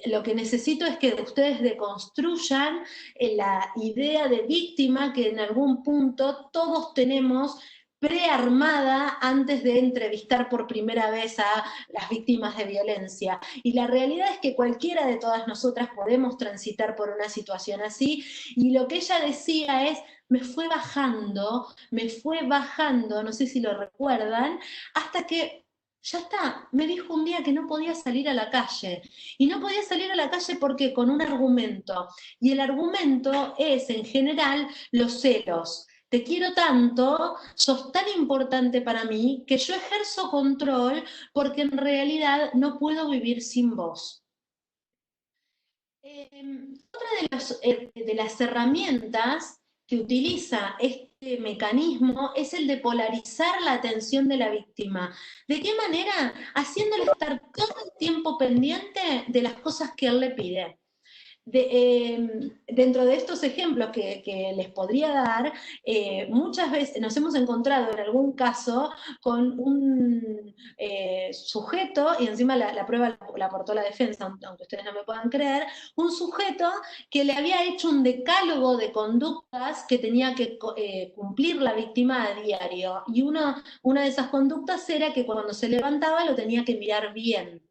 lo que necesito es que ustedes deconstruyan la idea de víctima que en algún punto todos tenemos prearmada antes de entrevistar por primera vez a las víctimas de violencia. Y la realidad es que cualquiera de todas nosotras podemos transitar por una situación así, y lo que ella decía es, me fue bajando, no sé si lo recuerdan, hasta que ya está, me dijo un día que no podía salir a la calle. Y no podía salir a la calle porque con un argumento. Y el argumento es, en general, los celos. Te quiero tanto, sos tan importante para mí, que yo ejerzo control porque en realidad no puedo vivir sin vos. Otra de las herramientas que utiliza este mecanismo es el de polarizar la atención de la víctima. ¿De qué manera? Haciéndole estar todo el tiempo pendiente de las cosas que él le pide. Dentro de estos ejemplos que les podría dar, muchas veces nos hemos encontrado en algún caso con un sujeto, y encima la prueba la aportó la defensa, aunque ustedes no me puedan creer, un sujeto que le había hecho un decálogo de conductas que tenía que cumplir la víctima a diario, y una de esas conductas era que cuando se levantaba lo tenía que mirar bien.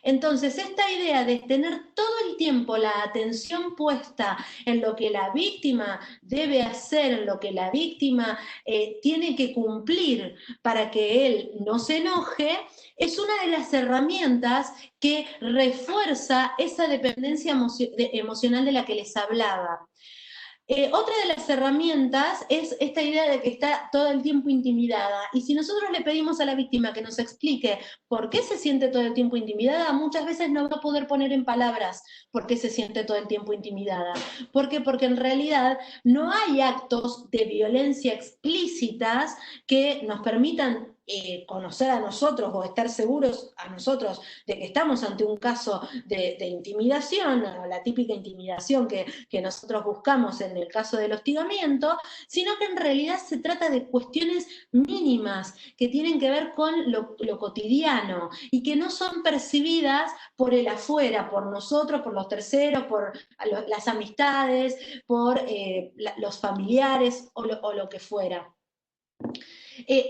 Entonces, esta idea de tener todo el tiempo la atención puesta en lo que la víctima debe hacer, en lo que la víctima tiene que cumplir para que él no se enoje, es una de las herramientas que refuerza esa dependencia emocional de la que les hablaba. Otra de las herramientas es esta idea de que está todo el tiempo intimidada. Y si nosotros le pedimos a la víctima que nos explique por qué se siente todo el tiempo intimidada, muchas veces no va a poder poner en palabras por qué se siente todo el tiempo intimidada. ¿Por qué? Porque en realidad no hay actos de violencia explícitas que nos permitan conocer a nosotros o estar seguros a nosotros de que estamos ante un caso de intimidación, o la típica intimidación que nosotros buscamos en el caso del hostigamiento, sino que en realidad se trata de cuestiones mínimas que tienen que ver con lo cotidiano y que no son percibidas por el afuera, por nosotros, por los terceros, por las amistades, por los familiares o lo que fuera.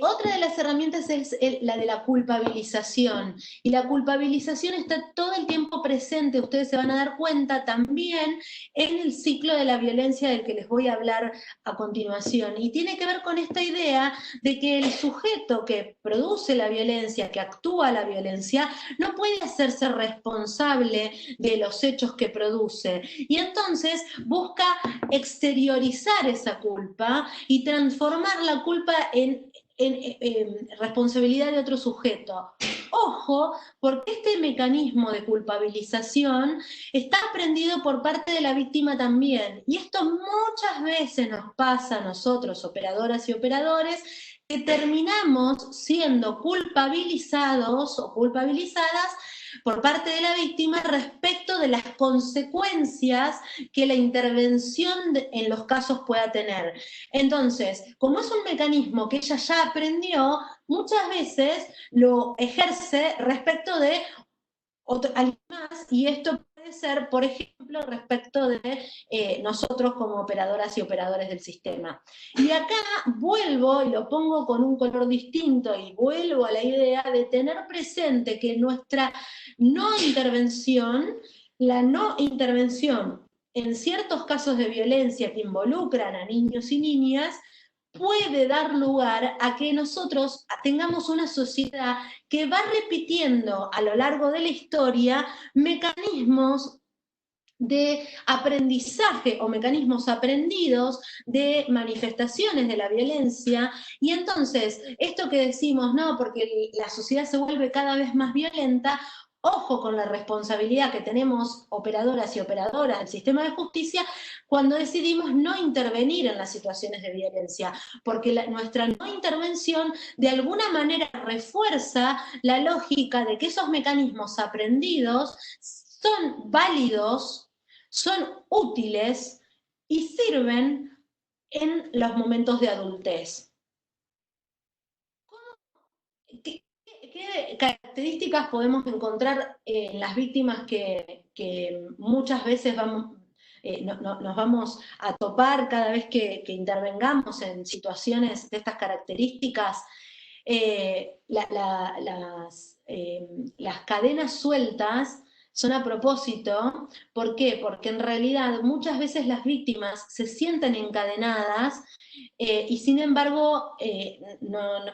Otra de las herramientas es la de la culpabilización, y la culpabilización está todo el tiempo presente, ustedes se van a dar cuenta también en el ciclo de la violencia del que les voy a hablar a continuación, y tiene que ver con esta idea de que el sujeto que produce la violencia, que actúa la violencia, no puede hacerse responsable de los hechos que produce, y entonces busca exteriorizar esa culpa y transformar la culpa en responsabilidad de otro sujeto. Ojo, porque este mecanismo de culpabilización está aprendido por parte de la víctima también, y esto muchas veces nos pasa a nosotros, operadoras y operadores, que terminamos siendo culpabilizados o culpabilizadas por parte de la víctima respecto de las consecuencias que la intervención en los casos pueda tener. Entonces, como es un mecanismo que ella ya aprendió, muchas veces lo ejerce respecto de alguien más, y esto puede ser, por ejemplo, respecto de nosotros como operadoras y operadores del sistema. Y acá vuelvo, y lo pongo con un color distinto, y vuelvo a la idea de tener presente que nuestra no intervención, la no intervención en ciertos casos de violencia que involucran a niños y niñas, puede dar lugar a que nosotros tengamos una sociedad que va repitiendo a lo largo de la historia mecanismos de aprendizaje o mecanismos aprendidos de manifestaciones de la violencia, y entonces esto que decimos, no, porque la sociedad se vuelve cada vez más violenta, ojo con la responsabilidad que tenemos operadoras y operadoras del sistema de justicia cuando decidimos no intervenir en las situaciones de violencia, porque nuestra no intervención de alguna manera refuerza la lógica de que esos mecanismos aprendidos son válidos, son útiles y sirven en los momentos de adultez. ¿Qué características podemos encontrar en las víctimas que muchas veces nos vamos a topar cada vez que intervengamos en situaciones de estas características? Las cadenas sueltas son a propósito. ¿Por qué? Porque en realidad muchas veces las víctimas se sienten encadenadas y sin embargo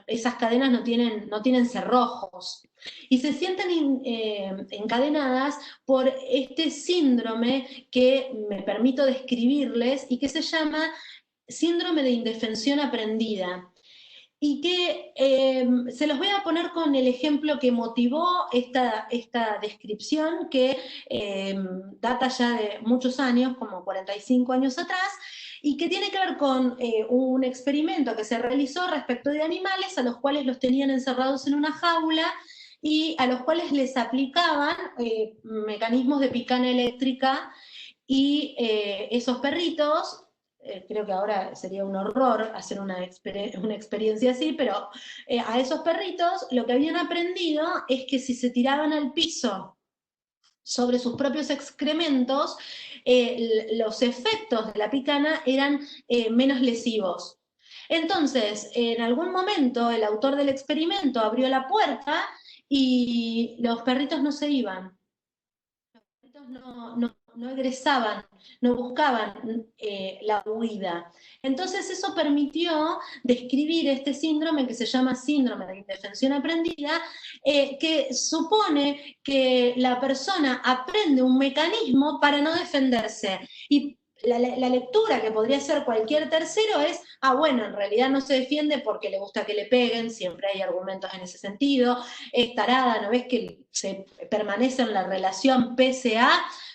esas cadenas no tienen cerrojos. Y se sienten encadenadas por este síndrome que me permito describirles y que se llama síndrome de indefensión aprendida. Y que se los voy a poner con el ejemplo que motivó esta descripción, que data ya de muchos años, como 45 años atrás, y que tiene que ver con un experimento que se realizó respecto de animales a los cuales los tenían encerrados en una jaula y a los cuales les aplicaban mecanismos de picana eléctrica, y esos perritos, creo que ahora sería un horror hacer una experiencia así, pero a esos perritos lo que habían aprendido es que si se tiraban al piso sobre sus propios excrementos, los efectos de la picana eran menos lesivos. Entonces, en algún momento el autor del experimento abrió la puerta y los perritos no se iban. Los perritos no egresaban, no buscaban la huida. Entonces eso permitió describir este síndrome que se llama síndrome de indefensión aprendida, que supone que la persona aprende un mecanismo para no defenderse. Y la lectura que podría hacer cualquier tercero es, bueno, en realidad no se defiende porque le gusta que le peguen, siempre hay argumentos en ese sentido, es tarada, ¿no ves que se permanece en la relación pese a?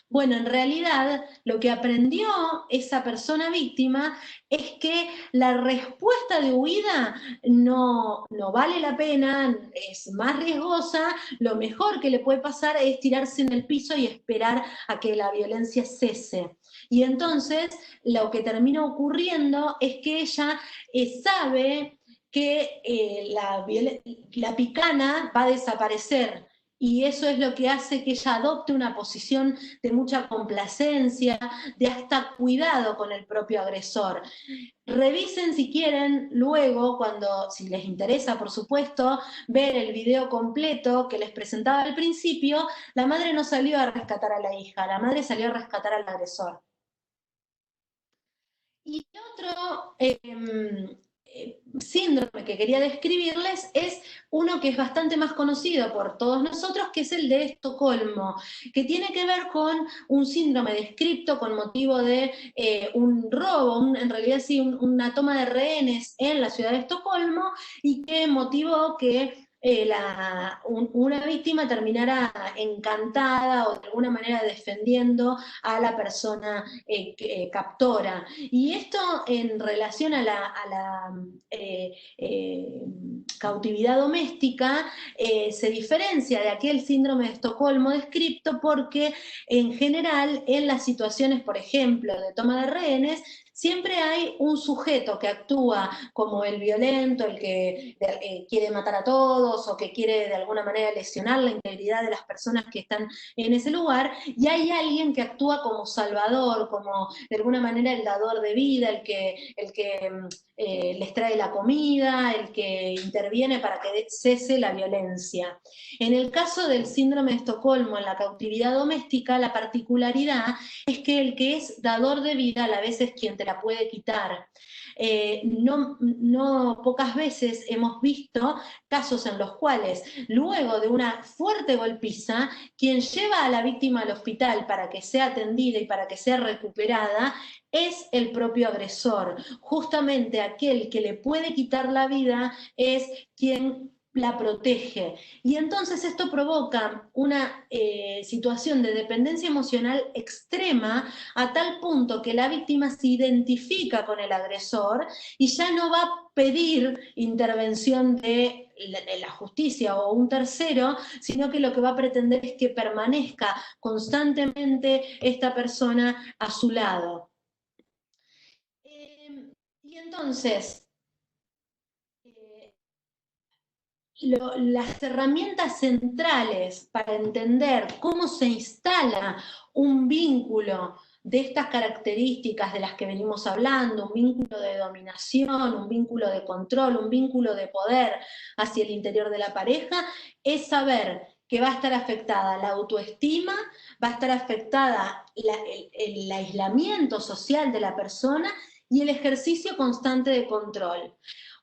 Bueno, en realidad lo que aprendió esa persona víctima es que la respuesta de huida no vale la pena, es más riesgosa, lo mejor que le puede pasar es tirarse en el piso y esperar a que la violencia cese. Y entonces lo que termina ocurriendo es que ella sabe que la picana va a desaparecer. Y eso es lo que hace que ella adopte una posición de mucha complacencia, de hasta cuidado con el propio agresor. Revisen si quieren luego, si les interesa, por supuesto, ver el video completo que les presentaba al principio. La madre no salió a rescatar a la hija, la madre salió a rescatar al agresor. Y otro síndrome que quería describirles es uno que es bastante más conocido por todos nosotros, que es el de Estocolmo, que tiene que ver con un síndrome descrito con motivo de un robo, en realidad sí, una toma de rehenes en la ciudad de Estocolmo, y que motivó que una víctima terminara encantada o de alguna manera defendiendo a la persona captora. Y esto en relación a la cautividad doméstica se diferencia de aquel síndrome de Estocolmo descrito, porque en general en las situaciones, por ejemplo, de toma de rehenes, siempre hay un sujeto que actúa como el violento, el que quiere matar a todos o que quiere de alguna manera lesionar la integridad de las personas que están en ese lugar, y hay alguien que actúa como salvador, como de alguna manera el dador de vida, el que les trae la comida, el que interviene para que cese la violencia. En el caso del síndrome de Estocolmo, en la cautividad doméstica, la particularidad es que el que es dador de vida a la vez es quien te la puede quitar. No pocas veces hemos visto casos en los cuales luego de una fuerte golpiza, quien lleva a la víctima al hospital para que sea atendida y para que sea recuperada es el propio agresor. Justamente aquel que le puede quitar la vida es quien la protege. Y entonces esto provoca una situación de dependencia emocional extrema a tal punto que la víctima se identifica con el agresor y ya no va a pedir intervención de la justicia o un tercero, sino que lo que va a pretender es que permanezca constantemente esta persona a su lado. Y entonces, las herramientas centrales para entender cómo se instala un vínculo de estas características de las que venimos hablando, un vínculo de dominación, un vínculo de control, un vínculo de poder hacia el interior de la pareja, es saber que va a estar afectada la autoestima, va a estar afectada el aislamiento social de la persona y el ejercicio constante de control.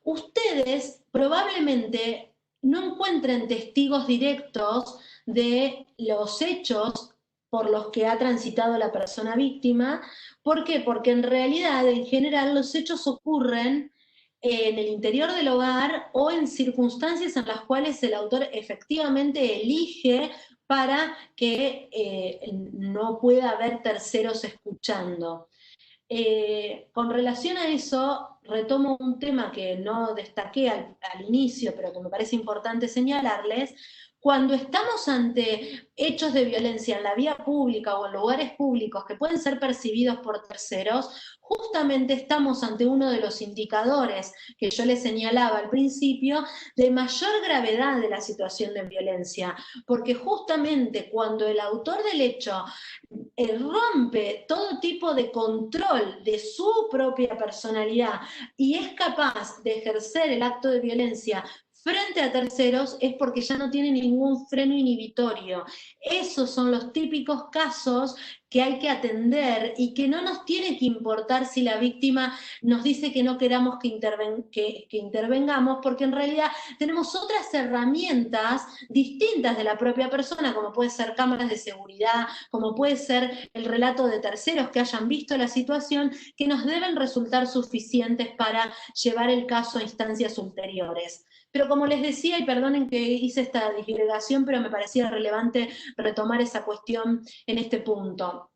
Ustedes probablemente no encuentren testigos directos de los hechos por los que ha transitado la persona víctima. ¿Por qué? Porque en realidad, en general, los hechos ocurren en el interior del hogar o en circunstancias en las cuales el autor efectivamente elige para que no pueda haber terceros escuchando. Con relación a eso, retomo un tema que no destaqué al inicio, pero que me parece importante señalarles. Cuando estamos ante hechos de violencia en la vía pública o en lugares públicos que pueden ser percibidos por terceros, justamente estamos ante uno de los indicadores que yo les señalaba al principio de mayor gravedad de la situación de violencia, porque justamente cuando el autor del hecho rompe todo tipo de control de su propia personalidad y es capaz de ejercer el acto de violencia frente a terceros, es porque ya no tiene ningún freno inhibitorio. Esos son los típicos casos que hay que atender y que no nos tiene que importar si la víctima nos dice que no queramos que intervengamos, porque en realidad tenemos otras herramientas distintas de la propia persona, como puede ser cámaras de seguridad, como puede ser el relato de terceros que hayan visto la situación, que nos deben resultar suficientes para llevar el caso a instancias ulteriores. Pero como les decía, y perdonen que hice esta disgregación, pero me parecía relevante retomar esa cuestión en este punto.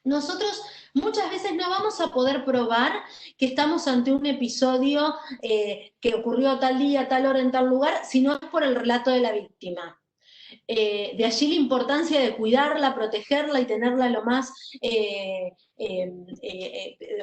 Nosotros muchas veces no vamos a poder probar que estamos ante un episodio que ocurrió tal día, tal hora, en tal lugar, si no es por el relato de la víctima. De allí la importancia de cuidarla, protegerla y tenerla lo más,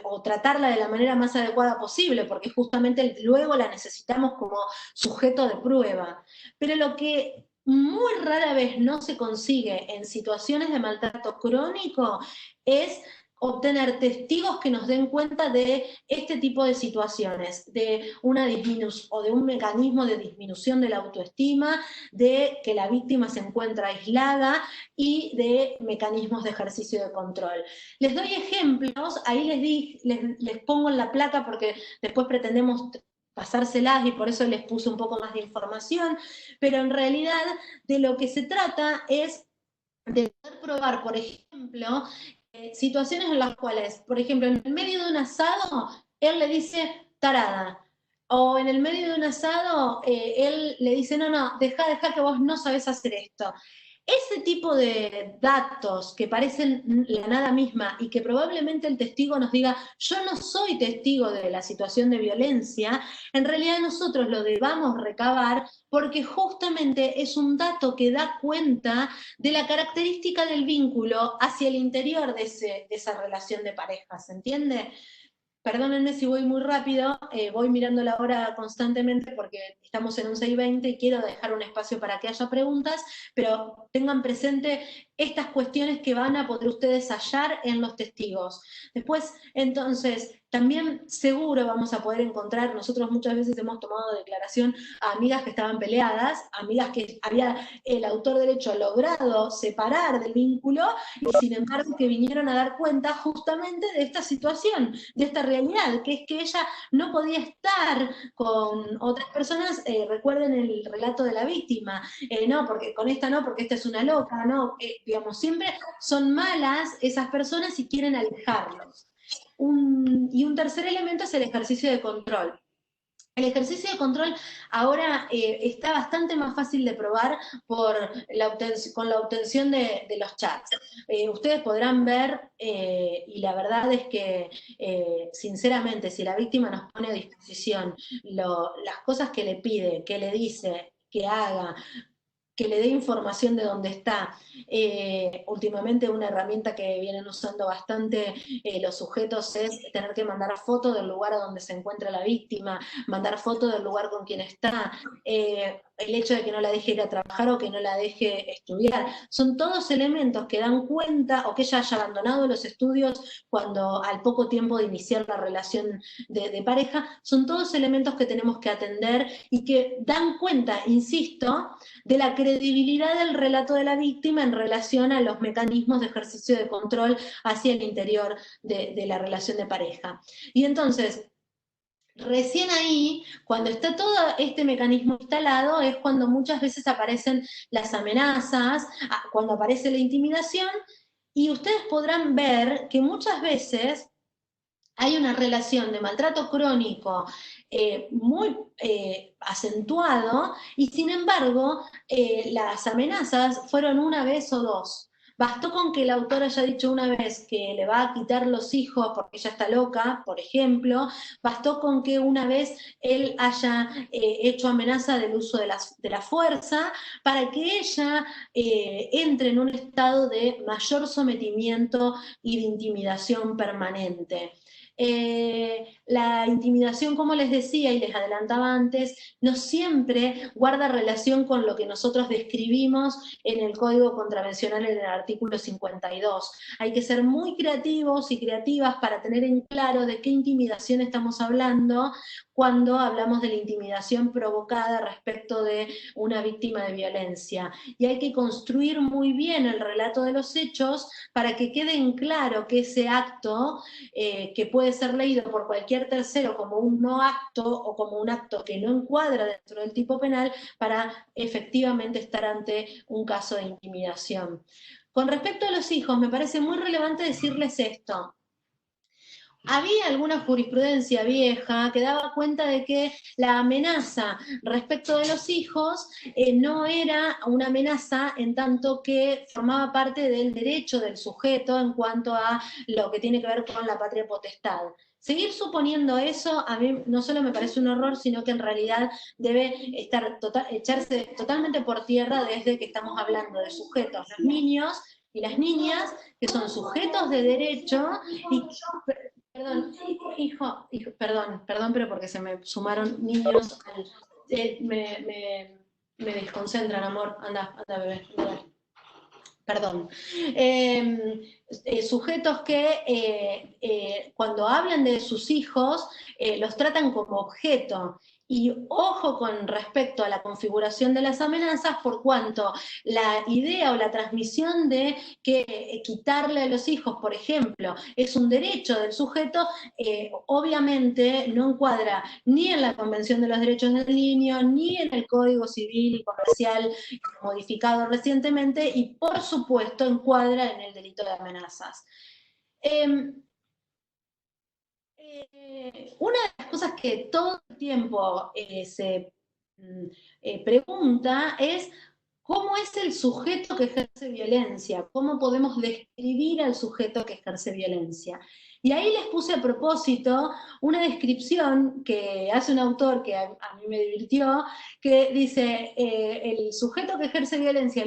o tratarla de la manera más adecuada posible, porque justamente luego la necesitamos como sujeto de prueba. Pero lo que muy rara vez no se consigue en situaciones de maltrato crónico es obtener testigos que nos den cuenta de este tipo de situaciones, de una disminución o de un mecanismo de disminución de la autoestima, de que la víctima se encuentra aislada y de mecanismos de ejercicio de control. Les doy ejemplos, ahí les pongo en la placa porque después pretendemos pasárselas y por eso les puse un poco más de información, pero en realidad de lo que se trata es de poder probar, por ejemplo, situaciones en las cuales, por ejemplo, en el medio de un asado, él le dice tarada, o en el medio de un asado, él le dice, no, deja que vos no sabés hacer esto. Ese tipo de datos que parecen la nada misma y que probablemente el testigo nos diga, yo no soy testigo de la situación de violencia, en realidad nosotros lo debamos recabar porque justamente es un dato que da cuenta de la característica del vínculo hacia el interior de esa relación de pareja, ¿se entiende? Perdónenme si voy muy rápido, voy mirando la hora constantemente porque estamos en 11:20 y quiero dejar un espacio para que haya preguntas, pero tengan presente estas cuestiones que van a poder ustedes hallar en los testigos. Después, entonces, también seguro vamos a poder encontrar, nosotros muchas veces hemos tomado declaración a amigas que estaban peleadas, amigas que había el autor del hecho logrado separar del vínculo y sin embargo que vinieron a dar cuenta justamente de esta situación, de esta realidad, que es que ella no podía estar con otras personas, recuerden el relato de la víctima, no, porque con esta no, porque esta es una loca, no, digamos, siempre son malas esas personas y quieren alejarlos. Y un tercer elemento es el ejercicio de control. El ejercicio de control ahora está bastante más fácil de probar con la obtención de los chats. Ustedes podrán ver, y la verdad es que, sinceramente, si la víctima nos pone a disposición las cosas que le pide, que le dice, que haga, que le dé información de dónde está. Últimamente una herramienta que vienen usando bastante los sujetos es tener que mandar fotos del lugar a donde se encuentra la víctima, mandar fotos del lugar con quien está, el hecho de que no la deje ir a trabajar o que no la deje estudiar. Son todos elementos que dan cuenta, o que ella haya abandonado los estudios cuando al poco tiempo de iniciar la relación de pareja, son todos elementos que tenemos que atender y que dan cuenta, insisto, de la credibilidad del relato de la víctima en relación a los mecanismos de ejercicio de control hacia el interior de la relación de pareja. Y entonces, recién ahí, cuando está todo este mecanismo instalado, es cuando muchas veces aparecen las amenazas, cuando aparece la intimidación, y ustedes podrán ver que muchas veces hay una relación de maltrato crónico muy acentuado, y sin embargo las amenazas fueron una vez o dos. Bastó con que el autor haya dicho una vez que le va a quitar los hijos porque ella está loca, por ejemplo, bastó con que una vez él haya hecho amenaza del uso de la fuerza para que ella entre en un estado de mayor sometimiento y de intimidación permanente. La intimidación, como les decía y les adelantaba antes, no siempre guarda relación con lo que nosotros describimos en el Código Contravencional en el artículo 52. Hay que ser muy creativos y creativas para tener en claro de qué intimidación estamos hablando cuando hablamos de la intimidación provocada respecto de una víctima de violencia. Y hay que construir muy bien el relato de los hechos para que quede en claro que ese acto, que puede ser leído por cualquier tercero como un no acto o como un acto que no encuadra dentro del tipo penal, para efectivamente estar ante un caso de intimidación. Con respecto a los hijos, me parece muy relevante decirles esto. Había alguna jurisprudencia vieja que daba cuenta de que la amenaza respecto de los hijos no era una amenaza en tanto que formaba parte del derecho del sujeto en cuanto a lo que tiene que ver con la patria potestad. Seguir suponiendo eso a mí no solo me parece un horror, sino que en realidad debe echarse totalmente por tierra desde que estamos hablando de sujetos, los niños y las niñas, que son sujetos de derecho y... Perdón, perdón, pero porque se me sumaron niños me desconcentran, amor. Anda, bebé. Anda. Perdón. Sujetos que cuando hablan de sus hijos los tratan como objeto. Y ojo con respecto a la configuración de las amenazas, por cuanto la idea o la transmisión de que quitarle a los hijos, por ejemplo, es un derecho del sujeto, obviamente no encuadra ni en la Convención de los Derechos del Niño, ni en el Código Civil y Comercial modificado recientemente, y por supuesto encuadra en el delito de amenazas. Una de las cosas que todo el tiempo se pregunta es cómo es el sujeto que ejerce violencia, cómo podemos describir al sujeto que ejerce violencia. Y ahí les puse a propósito una descripción que hace un autor que a mí me divirtió, que dice, el sujeto que ejerce violencia,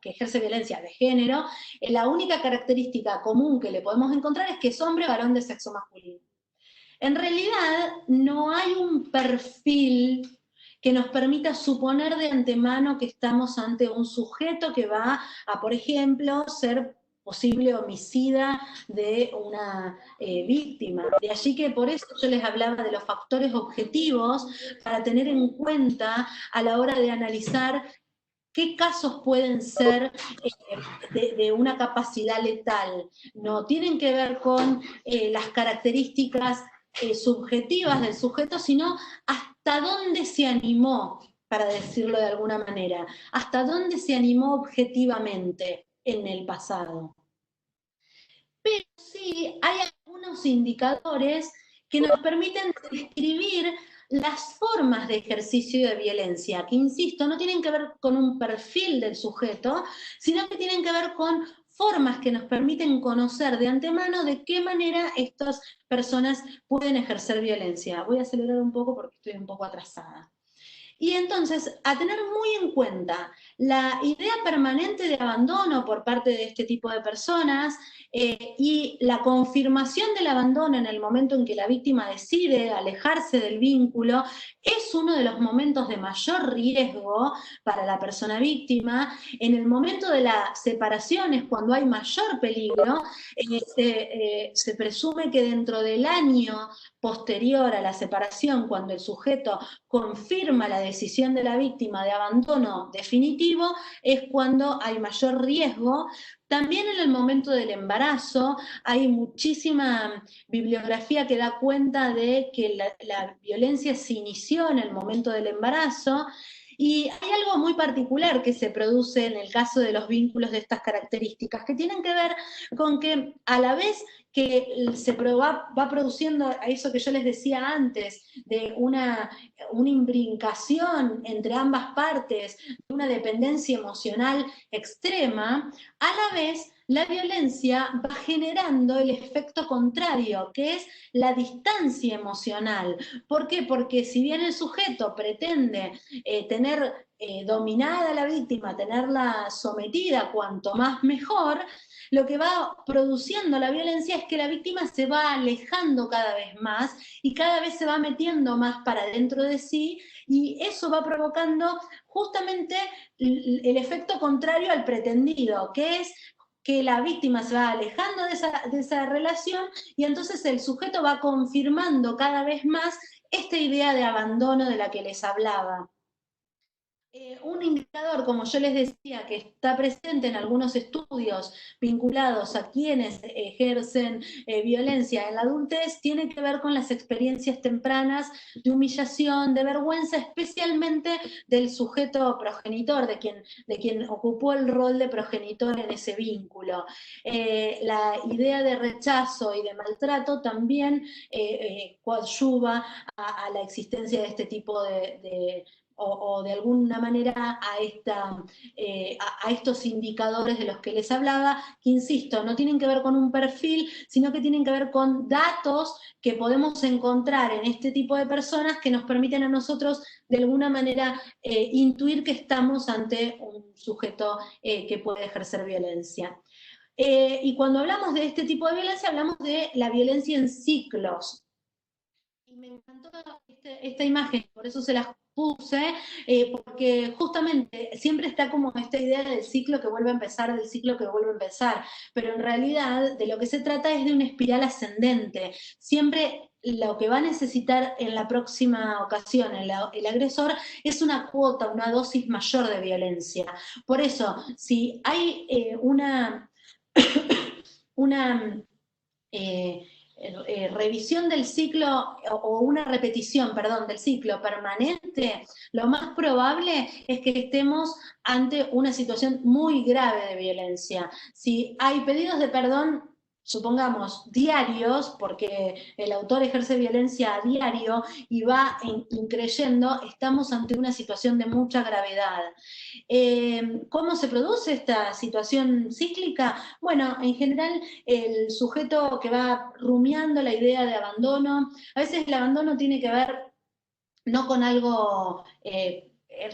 que ejerce violencia de género, la única característica común que le podemos encontrar es que es hombre o varón de sexo masculino. En realidad no hay un perfil que nos permita suponer de antemano que estamos ante un sujeto que va a, por ejemplo, ser posible homicida de una víctima. De allí que por eso yo les hablaba de los factores objetivos para tener en cuenta a la hora de analizar qué casos pueden ser de una capacidad letal. No tienen que ver con las características subjetivas del sujeto, sino hasta dónde se animó, para decirlo de alguna manera, hasta dónde se animó objetivamente en el pasado. Pero sí hay algunos indicadores que nos permiten describir las formas de ejercicio de violencia, que insisto, no tienen que ver con un perfil del sujeto, sino que tienen que ver con formas que nos permiten conocer de antemano de qué manera estas personas pueden ejercer violencia. Voy a acelerar un poco porque estoy un poco atrasada. Y entonces, a tener muy en cuenta la idea permanente de abandono por parte de este tipo de personas y la confirmación del abandono en el momento en que la víctima decide alejarse del vínculo, es uno de los momentos de mayor riesgo para la persona víctima. En el momento de la separación es cuando hay mayor peligro. Se presume que dentro del año posterior a la separación, cuando el sujeto confirma la decisión de la víctima de abandono definitivo, es cuando hay mayor riesgo. También en el momento del embarazo hay muchísima bibliografía que da cuenta de que la violencia se inició en el momento del embarazo. Y hay algo muy particular que se produce en el caso de los vínculos de estas características, que tienen que ver con que a la vez que va produciendo a eso que yo les decía antes, de una imbrincación entre ambas partes, de una dependencia emocional extrema, a la vez la violencia va generando el efecto contrario, que es la distancia emocional. ¿Por qué? Porque si bien el sujeto pretende tener dominada a la víctima, tenerla sometida cuanto más mejor, lo que va produciendo la violencia es que la víctima se va alejando cada vez más y cada vez se va metiendo más para dentro de sí, y eso va provocando justamente el efecto contrario al pretendido, que es que la víctima se va alejando de esa relación, y entonces el sujeto va confirmando cada vez más esta idea de abandono de la que les hablaba. Un indicador, como yo les decía, que está presente en algunos estudios vinculados a quienes ejercen violencia en la adultez, tiene que ver con las experiencias tempranas de humillación, de vergüenza, especialmente del sujeto progenitor, de quien ocupó el rol de progenitor en ese vínculo. La idea de rechazo y de maltrato también coadyuva a la existencia de este tipo o de alguna manera a estos indicadores de los que les hablaba, que insisto, no tienen que ver con un perfil, sino que tienen que ver con datos que podemos encontrar en este tipo de personas que nos permiten a nosotros de alguna manera intuir que estamos ante un sujeto que puede ejercer violencia. Y cuando hablamos de este tipo de violencia, hablamos de la violencia en ciclos. Y me encantó esta imagen, por eso se las puse, porque justamente siempre está como esta idea del ciclo que vuelve a empezar, del ciclo que vuelve a empezar, pero en realidad de lo que se trata es de una espiral ascendente. Siempre lo que va a necesitar en la próxima ocasión el agresor es una cuota, una dosis mayor de violencia. Por eso, si hay una revisión del ciclo o una repetición, perdón, del ciclo permanente, lo más probable es que estemos ante una situación muy grave de violencia. Si hay pedidos de perdón, supongamos, diarios, porque el autor ejerce violencia a diario y va increyendo, estamos ante una situación de mucha gravedad. ¿Cómo se produce esta situación cíclica? Bueno, en general el sujeto que va rumiando la idea de abandono, a veces el abandono tiene que ver no con algo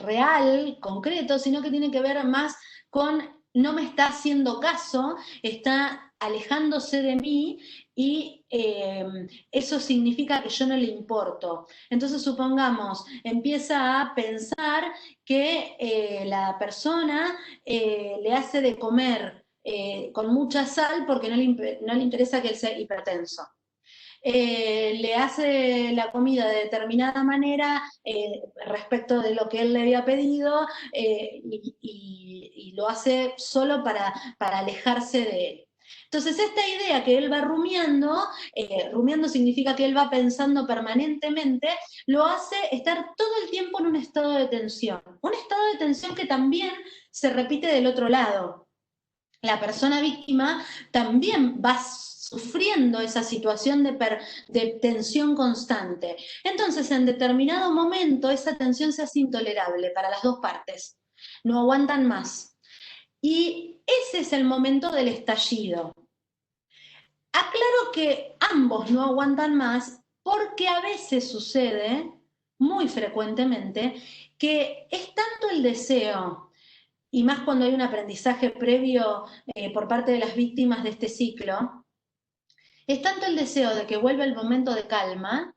real, concreto, sino que tiene que ver más con no me está haciendo caso, está alejándose de mí y eso significa que yo no le importo. Entonces, supongamos, empieza a pensar que la persona le hace de comer con mucha sal porque no le interesa que él sea hipertenso. Le hace la comida de determinada manera respecto de lo que él le había pedido y lo hace solo para alejarse de él. Entonces esta idea que él va rumiando significa que él va pensando permanentemente, lo hace estar todo el tiempo en un estado de tensión que también se repite del otro lado. La persona víctima también va sufriendo esa situación de tensión constante. Entonces, en determinado momento, esa tensión se hace intolerable para las dos partes. No aguantan más. Y ese es el momento del estallido. Aclaro que ambos no aguantan más porque a veces sucede, muy frecuentemente, que es tanto el deseo, y más cuando hay un aprendizaje previo por parte de las víctimas de este ciclo, es tanto el deseo de que vuelva el momento de calma,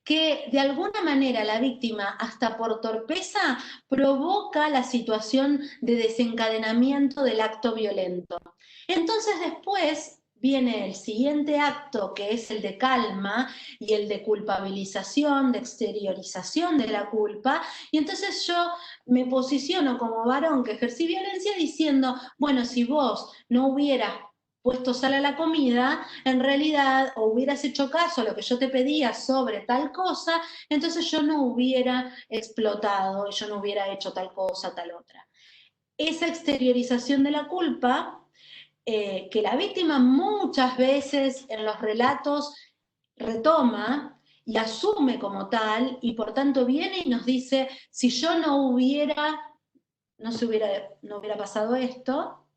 que de alguna manera la víctima, hasta por torpeza, provoca la situación de desencadenamiento del acto violento. Entonces después viene el siguiente acto, que es el de calma y el de culpabilización, de exteriorización de la culpa, y entonces yo me posiciono como varón que ejercí violencia diciendo, bueno, si vos no hubieras puesto sal a la comida, en realidad, o hubieras hecho caso a lo que yo te pedía sobre tal cosa, entonces yo no hubiera explotado, yo no hubiera hecho tal cosa, tal otra. Esa exteriorización de la culpa, que la víctima muchas veces en los relatos retoma y asume como tal, y por tanto viene y nos dice, si yo no hubiera pasado esto,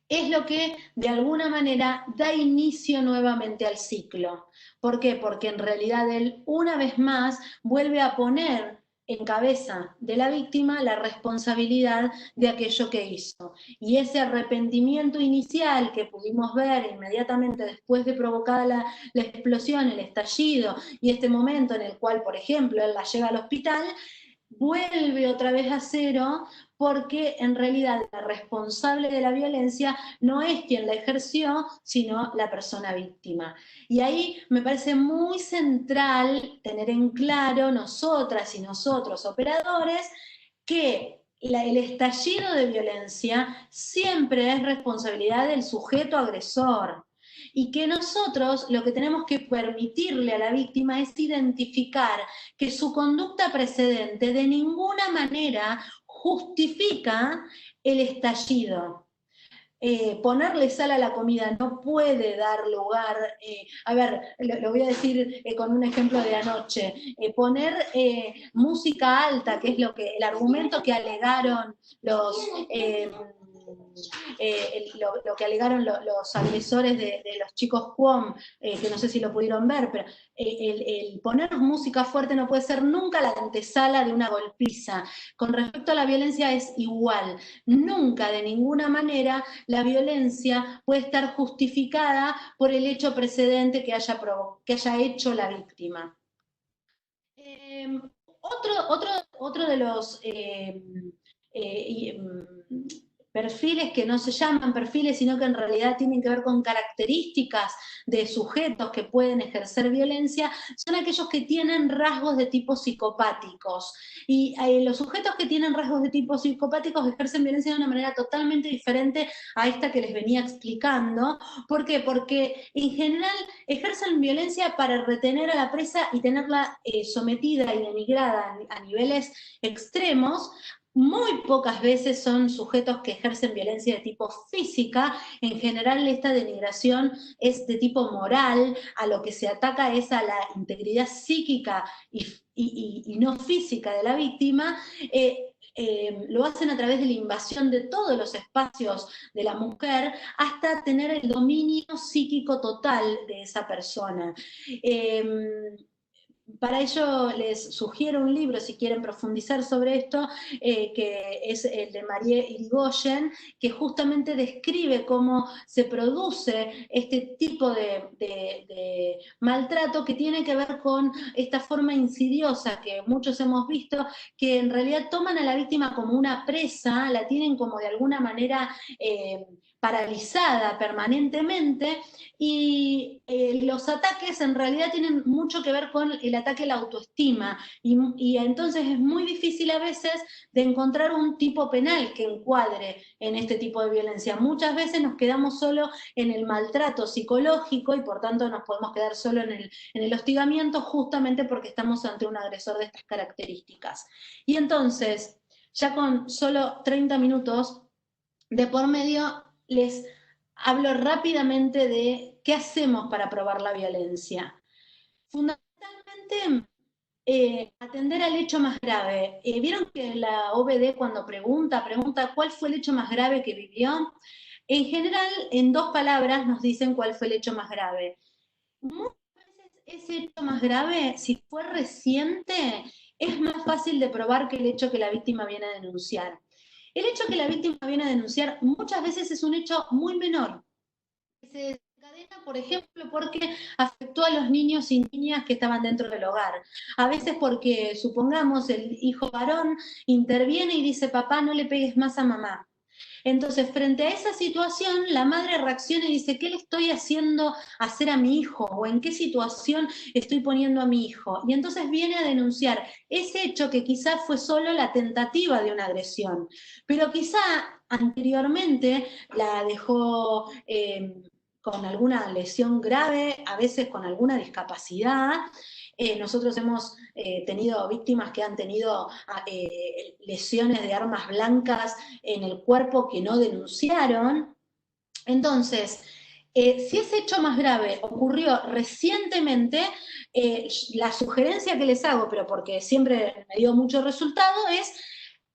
es lo que de alguna manera da inicio nuevamente al ciclo. ¿Por qué? Porque en realidad él una vez más vuelve a poner en cabeza de la víctima la responsabilidad de aquello que hizo. Y ese arrepentimiento inicial que pudimos ver inmediatamente después de provocada la explosión, el estallido, y este momento en el cual, por ejemplo, él la lleva al hospital, vuelve otra vez a cero, porque en realidad la responsable de la violencia no es quien la ejerció, sino la persona víctima. Y ahí me parece muy central tener en claro, nosotras y nosotros operadores, que el estallido de violencia siempre es responsabilidad del sujeto agresor. Y que nosotros lo que tenemos que permitirle a la víctima es identificar que su conducta precedente de ninguna manera justifica el estallido. Ponerle sal a la comida no puede dar lugar, a ver, lo voy a decir con un ejemplo de anoche, poner música alta, que es el argumento que alegaron los... lo que alegaron los agresores de los chicos Cuom, que no sé si lo pudieron ver, pero el poner música fuerte no puede ser nunca la antesala de una golpiza. Con respecto a la violencia es igual. Nunca, de ninguna manera, la violencia puede estar justificada por el hecho precedente que haya hecho la víctima. Otro de los perfiles que no se llaman perfiles, sino que en realidad tienen que ver con características de sujetos que pueden ejercer violencia, son aquellos que tienen rasgos de tipo psicopáticos. Y los sujetos que tienen rasgos de tipo psicopáticos ejercen violencia de una manera totalmente diferente a esta que les venía explicando. ¿Por qué? Porque en general ejercen violencia para retener a la presa y tenerla sometida y denigrada a niveles extremos. Muy pocas veces son sujetos que ejercen violencia de tipo física. En general esta denigración es de tipo moral, a lo que se ataca es a la integridad psíquica y no física de la víctima. Lo hacen a través de la invasión de todos los espacios de la mujer hasta tener el dominio psíquico total de esa persona. Para ello les sugiero un libro, si quieren profundizar sobre esto, que es el de Marie Irigoyen, que justamente describe cómo se produce este tipo de maltrato que tiene que ver con esta forma insidiosa que muchos hemos visto, que en realidad toman a la víctima como una presa, la tienen como de alguna manera paralizada permanentemente, y los ataques en realidad tienen mucho que ver con el ataque a la autoestima, y entonces es muy difícil a veces de encontrar un tipo penal que encuadre en este tipo de violencia. Muchas veces nos quedamos solo en el maltrato psicológico y por tanto nos podemos quedar solo en el hostigamiento, justamente porque estamos ante un agresor de estas características. Y entonces, ya con solo 30 minutos de por medio, les hablo rápidamente de ¿qué hacemos para probar la violencia? Fundamentalmente, atender al hecho más grave. ¿Vieron que la OBD cuando pregunta cuál fue el hecho más grave que vivió? En general, en 2 palabras nos dicen cuál fue el hecho más grave. Muchas veces ese hecho más grave, si fue reciente, es más fácil de probar que el hecho que la víctima viene a denunciar. El hecho que la víctima viene a denunciar muchas veces es un hecho muy menor. Se desencadena, por ejemplo, porque afectó a los niños y niñas que estaban dentro del hogar. A veces porque, supongamos, el hijo varón interviene y dice, papá, no le pegues más a mamá. Entonces, frente a esa situación, la madre reacciona y dice, ¿qué le estoy haciendo hacer a mi hijo? ¿O en qué situación estoy poniendo a mi hijo? Y entonces viene a denunciar ese hecho que quizás fue solo la tentativa de una agresión, pero quizá anteriormente la dejó con alguna lesión grave, a veces con alguna discapacidad. Nosotros hemos tenido víctimas que han tenido lesiones de armas blancas en el cuerpo que no denunciaron. Entonces, si ese hecho más grave ocurrió recientemente, la sugerencia que les hago, pero porque siempre me dio mucho resultado, es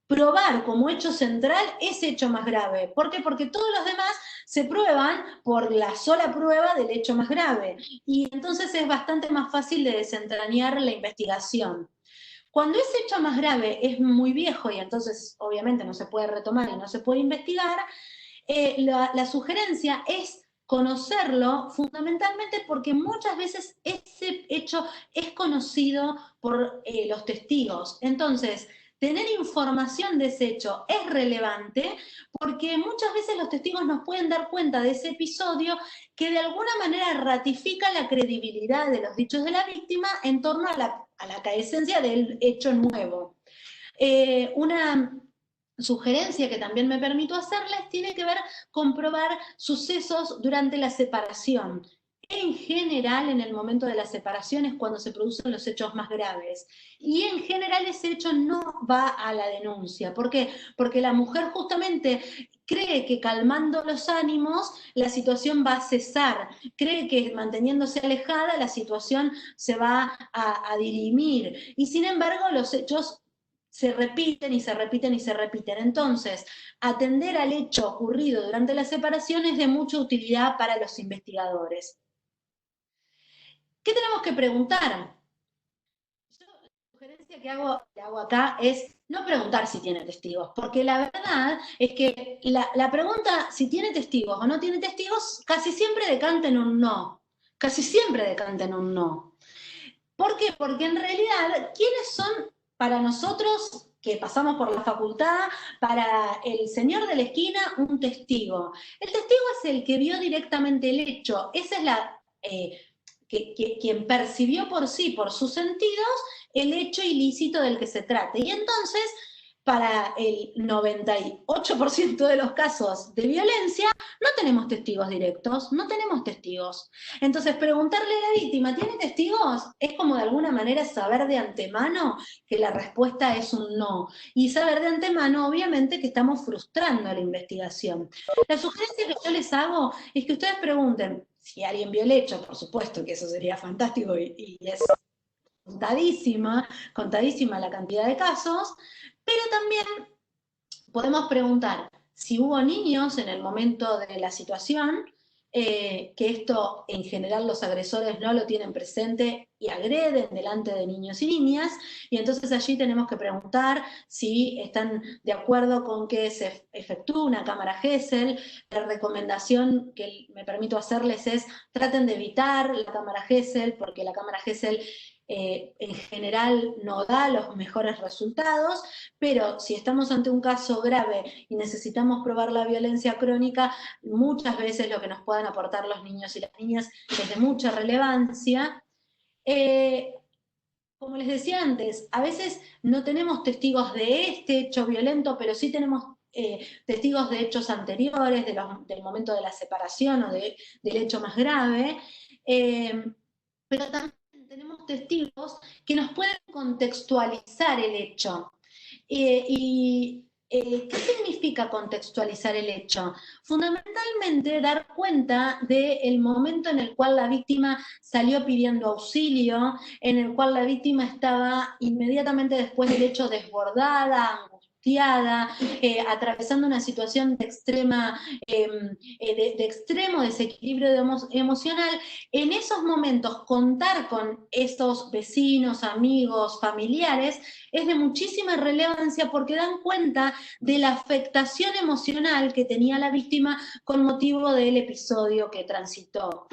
probar como hecho central ese hecho más grave. ¿Por qué? Porque todos los demás se prueban por la sola prueba del hecho más grave. Y entonces es bastante más fácil de desentrañar la investigación. Cuando ese hecho más grave es muy viejo y entonces obviamente no se puede retomar y no se puede investigar, la sugerencia es conocerlo fundamentalmente porque muchas veces ese hecho es conocido por los testigos. Entonces, tener información de ese hecho es relevante porque muchas veces los testigos nos pueden dar cuenta de ese episodio que de alguna manera ratifica la credibilidad de los dichos de la víctima en torno a la acaecencia del hecho nuevo. Una sugerencia que también me permito hacerles tiene que ver con probar sucesos durante la separación. En general, en el momento de la separación es cuando se producen los hechos más graves. Y en general ese hecho no va a la denuncia. ¿Por qué? Porque la mujer justamente cree que calmando los ánimos la situación va a cesar, cree que manteniéndose alejada la situación se va a dirimir. Y sin embargo los hechos se repiten y se repiten y se repiten. Entonces, atender al hecho ocurrido durante la separación es de mucha utilidad para los investigadores. ¿Qué tenemos que preguntar? Yo, la sugerencia que hago acá es no preguntar si tiene testigos, porque la verdad es que la pregunta si tiene testigos o no tiene testigos casi siempre decanta en un no. Casi siempre decanta en un no. ¿Por qué? Porque en realidad, ¿quiénes son para nosotros que pasamos por la facultad, para el señor de la esquina, un testigo? El testigo es el que vio directamente el hecho, esa es quien percibió por sí, por sus sentidos, el hecho ilícito del que se trate. Y entonces, para el 98% de los casos de violencia, no tenemos testigos directos, no tenemos testigos. Entonces, preguntarle a la víctima, ¿tiene testigos? Es como de alguna manera saber de antemano que la respuesta es un no. Y saber de antemano, obviamente, que estamos frustrando la investigación. La sugerencia que yo les hago es que ustedes pregunten, si alguien vio el hecho, por supuesto que eso sería fantástico y es contadísima la cantidad de casos, pero también podemos preguntar si hubo niños en el momento de la situación, que esto en general los agresores no lo tienen presente y agreden delante de niños y niñas, y entonces allí tenemos que preguntar si están de acuerdo con que se efectúe una cámara Gesell. La recomendación que me permito hacerles es traten de evitar la cámara Gesell, porque la cámara Gesell en general no da los mejores resultados, pero si estamos ante un caso grave y necesitamos probar la violencia crónica, muchas veces lo que nos puedan aportar los niños y las niñas es de mucha relevancia. Como les decía antes, a veces no tenemos testigos de este hecho violento, pero sí tenemos testigos de hechos anteriores, del momento de la separación o del hecho más grave, pero también tenemos testigos que nos pueden contextualizar el hecho. Y ¿qué significa contextualizar el hecho? Fundamentalmente dar cuenta del momento en el cual la víctima salió pidiendo auxilio, en el cual la víctima estaba inmediatamente después del hecho desbordada, angustiada, atravesando una situación de extremo desequilibrio emocional. En esos momentos, contar con estos vecinos, amigos, familiares, es de muchísima relevancia porque dan cuenta de la afectación emocional que tenía la víctima con motivo del episodio que transitó.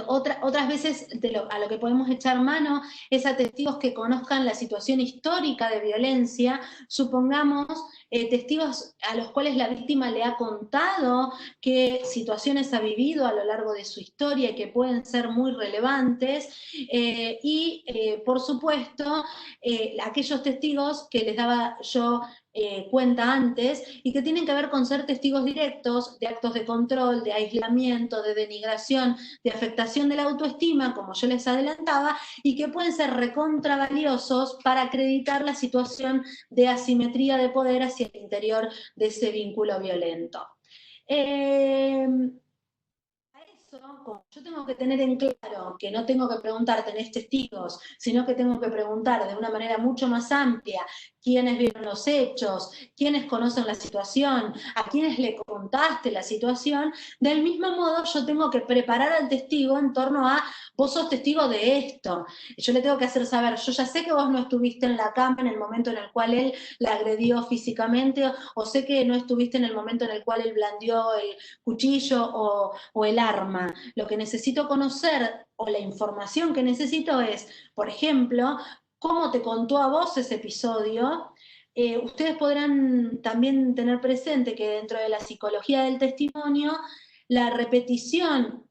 Otras veces a lo que podemos echar mano es a testigos que conozcan la situación histórica de violencia, supongamos testigos a los cuales la víctima le ha contado qué situaciones ha vivido a lo largo de su historia y que pueden ser muy relevantes, por supuesto, aquellos testigos que les daba yo cuenta antes y que tienen que ver con ser testigos directos de actos de control, de aislamiento, de denigración, de afectación de la autoestima, como yo les adelantaba, y que pueden ser recontravaliosos para acreditar la situación de asimetría de poder hacia el interior de ese vínculo violento. Como yo tengo que tener en claro que no tengo que preguntar, ¿tenés testigos?, sino que tengo que preguntar de una manera mucho más amplia quiénes vieron los hechos, quiénes conocen la situación, a quiénes le contaste la situación, del mismo modo yo tengo que preparar al testigo en torno a vos sos testigo de esto. Yo le tengo que hacer saber, yo ya sé que vos no estuviste en la cama en el momento en el cual él la agredió físicamente, o sé que no estuviste en el momento en el cual él blandió el cuchillo o el arma. Lo que necesito conocer, o la información que necesito es, por ejemplo, cómo te contó a vos ese episodio. Ustedes podrán también tener presente que dentro de la psicología del testimonio, la repetición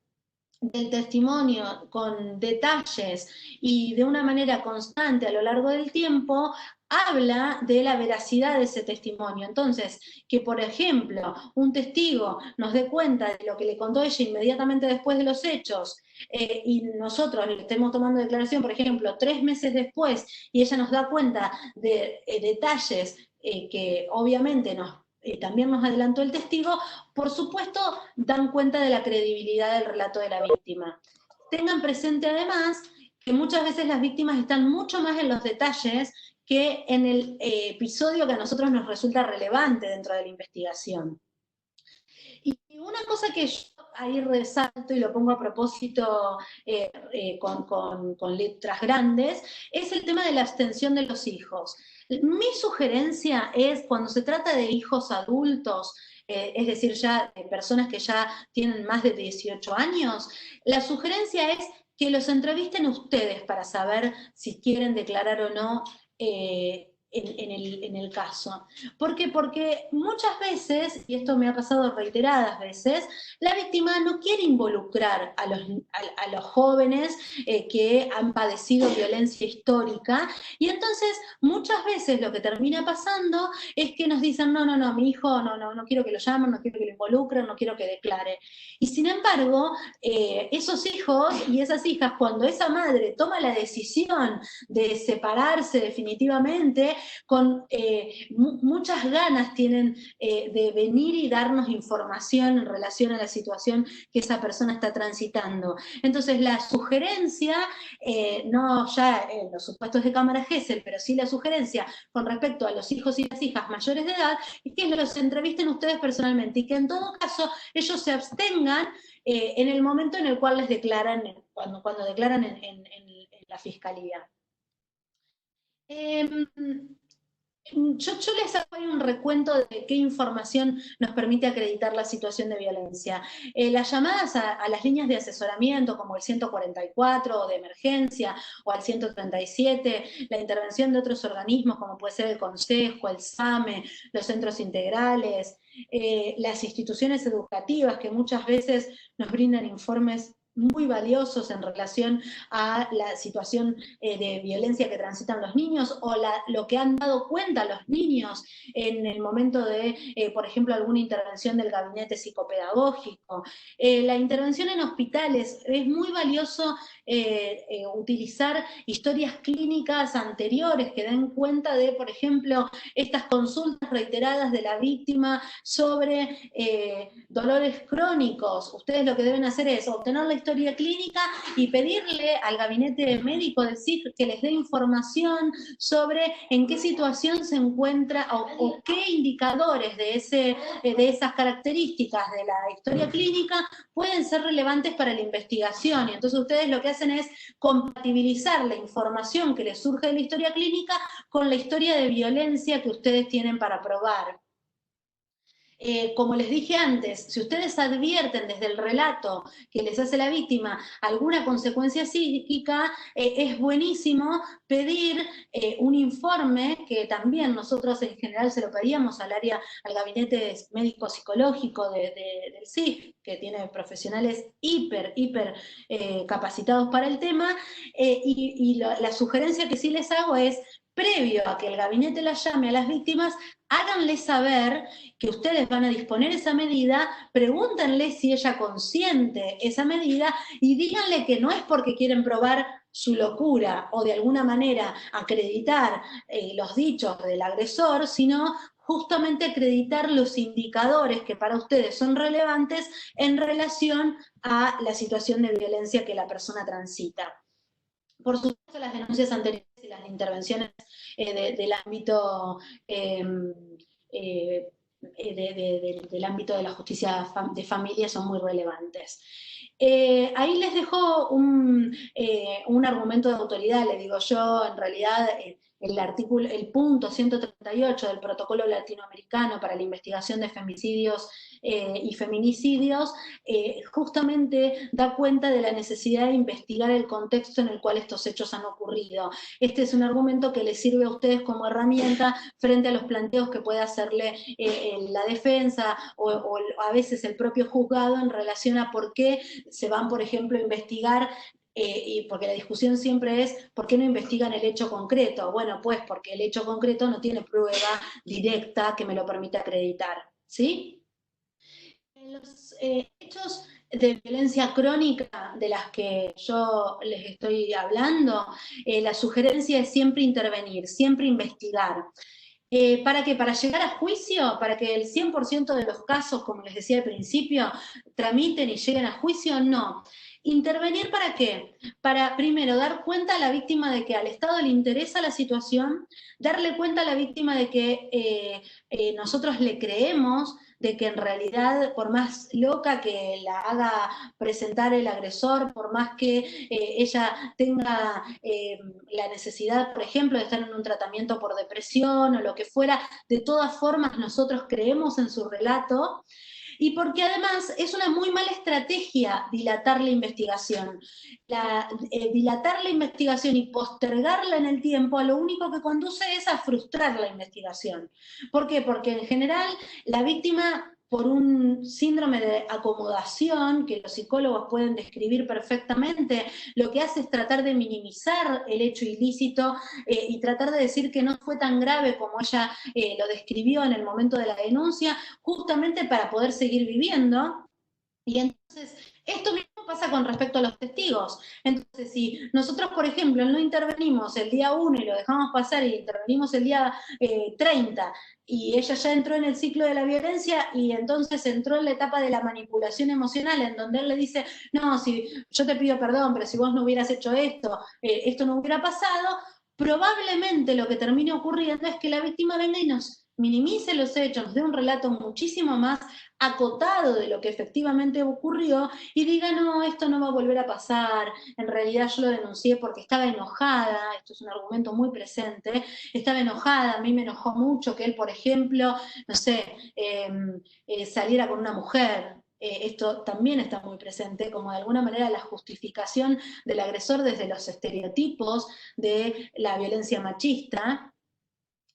del testimonio con detalles y de una manera constante a lo largo del tiempo habla de la veracidad de ese testimonio. Entonces, que por ejemplo un testigo nos dé cuenta de lo que le contó ella inmediatamente después de los hechos, y nosotros le estemos tomando declaración, por ejemplo, 3 meses después, y ella nos da cuenta de detalles que obviamente también nos adelantó el testigo, por supuesto dan cuenta de la credibilidad del relato de la víctima. Tengan presente además que muchas veces las víctimas están mucho más en los detalles que en el episodio que a nosotros nos resulta relevante dentro de la investigación. Y una cosa que yo ahí resalto y lo pongo a propósito con letras grandes, es el tema de la abstención de los hijos. Mi sugerencia es, cuando se trata de hijos adultos, es decir, ya de personas que ya tienen más de 18 años, la sugerencia es que los entrevisten ustedes para saber si quieren declarar o no en el caso. ¿Por qué? Porque muchas veces, y esto me ha pasado reiteradas veces, la víctima no quiere involucrar a los jóvenes que han padecido violencia histórica, y entonces muchas veces lo que termina pasando es que nos dicen, no, mi hijo no quiero que lo llamen, no quiero que lo involucren, no quiero que declare. Y sin embargo, esos hijos y esas hijas, cuando esa madre toma la decisión de separarse definitivamente, con muchas ganas tienen de venir y darnos información en relación a la situación que esa persona está transitando. Entonces la sugerencia, no ya en los supuestos de cámara Gesell, pero sí la sugerencia con respecto a los hijos y las hijas mayores de edad, es que los entrevisten ustedes personalmente y que en todo caso ellos se abstengan en el momento en el cual les declaran, cuando declaran en la fiscalía. Yo les hago ahí un recuento de qué información nos permite acreditar la situación de violencia. Las llamadas a las líneas de asesoramiento, como el 144 de emergencia o al 137, la intervención de otros organismos, como puede ser el Consejo, el SAME, los centros integrales, las instituciones educativas que muchas veces nos brindan informes muy valiosos en relación a la situación de violencia que transitan los niños o lo que han dado cuenta los niños en el momento de, por ejemplo, alguna intervención del gabinete psicopedagógico. La intervención en hospitales, es muy valioso utilizar historias clínicas anteriores que den cuenta de, por ejemplo, estas consultas reiteradas de la víctima sobre dolores crónicos. Ustedes lo que deben hacer es obtener la historia clínica y pedirle al gabinete médico del SIC que les dé información sobre en qué situación se encuentra o qué indicadores de esas características de la historia clínica pueden ser relevantes para la investigación. Y entonces ustedes lo que hacen es compatibilizar la información que les surge de la historia clínica con la historia de violencia que ustedes tienen para probar. Como les dije antes, si ustedes advierten desde el relato que les hace la víctima alguna consecuencia psíquica, es buenísimo pedir un informe, que también nosotros en general se lo pedíamos al gabinete médico-psicológico del SIC, que tiene profesionales hiper capacitados para el tema, y la sugerencia que sí les hago es, previo a que el gabinete las llame a las víctimas, háganle saber que ustedes van a disponer esa medida, pregúntenle si ella consiente esa medida y díganle que no es porque quieren probar su locura o de alguna manera acreditar los dichos del agresor, sino justamente acreditar los indicadores que para ustedes son relevantes en relación a la situación de violencia que la persona transita. Por supuesto, las denuncias anteriores y las intervenciones del ámbito del ámbito de la justicia de familia son muy relevantes. Ahí les dejo un argumento de autoridad, le digo yo, en realidad el punto 138 del Protocolo Latinoamericano para la Investigación de Femicidios y Feminicidios, justamente da cuenta de la necesidad de investigar el contexto en el cual estos hechos han ocurrido. Este es un argumento que les sirve a ustedes como herramienta frente a los planteos que puede hacerle la defensa o a veces el propio juzgado en relación a por qué se van, por ejemplo, a investigar y porque la discusión siempre es ¿por qué no investigan el hecho concreto? Bueno, pues porque el hecho concreto no tiene prueba directa que me lo permita acreditar, ¿sí? En los hechos de violencia crónica de las que yo les estoy hablando, la sugerencia es siempre intervenir, siempre investigar. ¿Para qué? ¿Para llegar a juicio? ¿Para que el 100% de los casos, como les decía al principio, tramiten y lleguen a juicio? No. ¿Intervenir para qué? Para, primero, dar cuenta a la víctima de que al Estado le interesa la situación, darle cuenta a la víctima de que nosotros le creemos, de que en realidad, por más loca que la haga presentar el agresor, por más que ella tenga la necesidad, por ejemplo, de estar en un tratamiento por depresión o lo que fuera, de todas formas nosotros creemos en su relato, y porque además es una muy mala estrategia dilatar la investigación. Dilatar la investigación y postergarla en el tiempo, a lo único que conduce es a frustrar la investigación. ¿Por qué? Porque en general la víctima, por un síndrome de acomodación que los psicólogos pueden describir perfectamente, lo que hace es tratar de minimizar el hecho ilícito y tratar de decir que no fue tan grave como ella lo describió en el momento de la denuncia, justamente para poder seguir viviendo. Y entonces, esto mismo pasa con respecto a los testigos. Entonces, si nosotros, por ejemplo, no intervenimos el día 1 y lo dejamos pasar y intervenimos el día 30, y ella ya entró en el ciclo de la violencia y entonces entró en la etapa de la manipulación emocional, en donde él le dice, no, si yo te pido perdón, pero si vos no hubieras hecho esto, esto no hubiera pasado, probablemente lo que termine ocurriendo es que la víctima venga y nos minimice los hechos, nos dé un relato muchísimo más acotado de lo que efectivamente ocurrió y diga, no, esto no va a volver a pasar, en realidad yo lo denuncié porque estaba enojada, esto es un argumento muy presente, estaba enojada, a mí me enojó mucho que él, por ejemplo, no sé, saliera con una mujer. Esto también está muy presente, como de alguna manera la justificación del agresor desde los estereotipos de la violencia machista.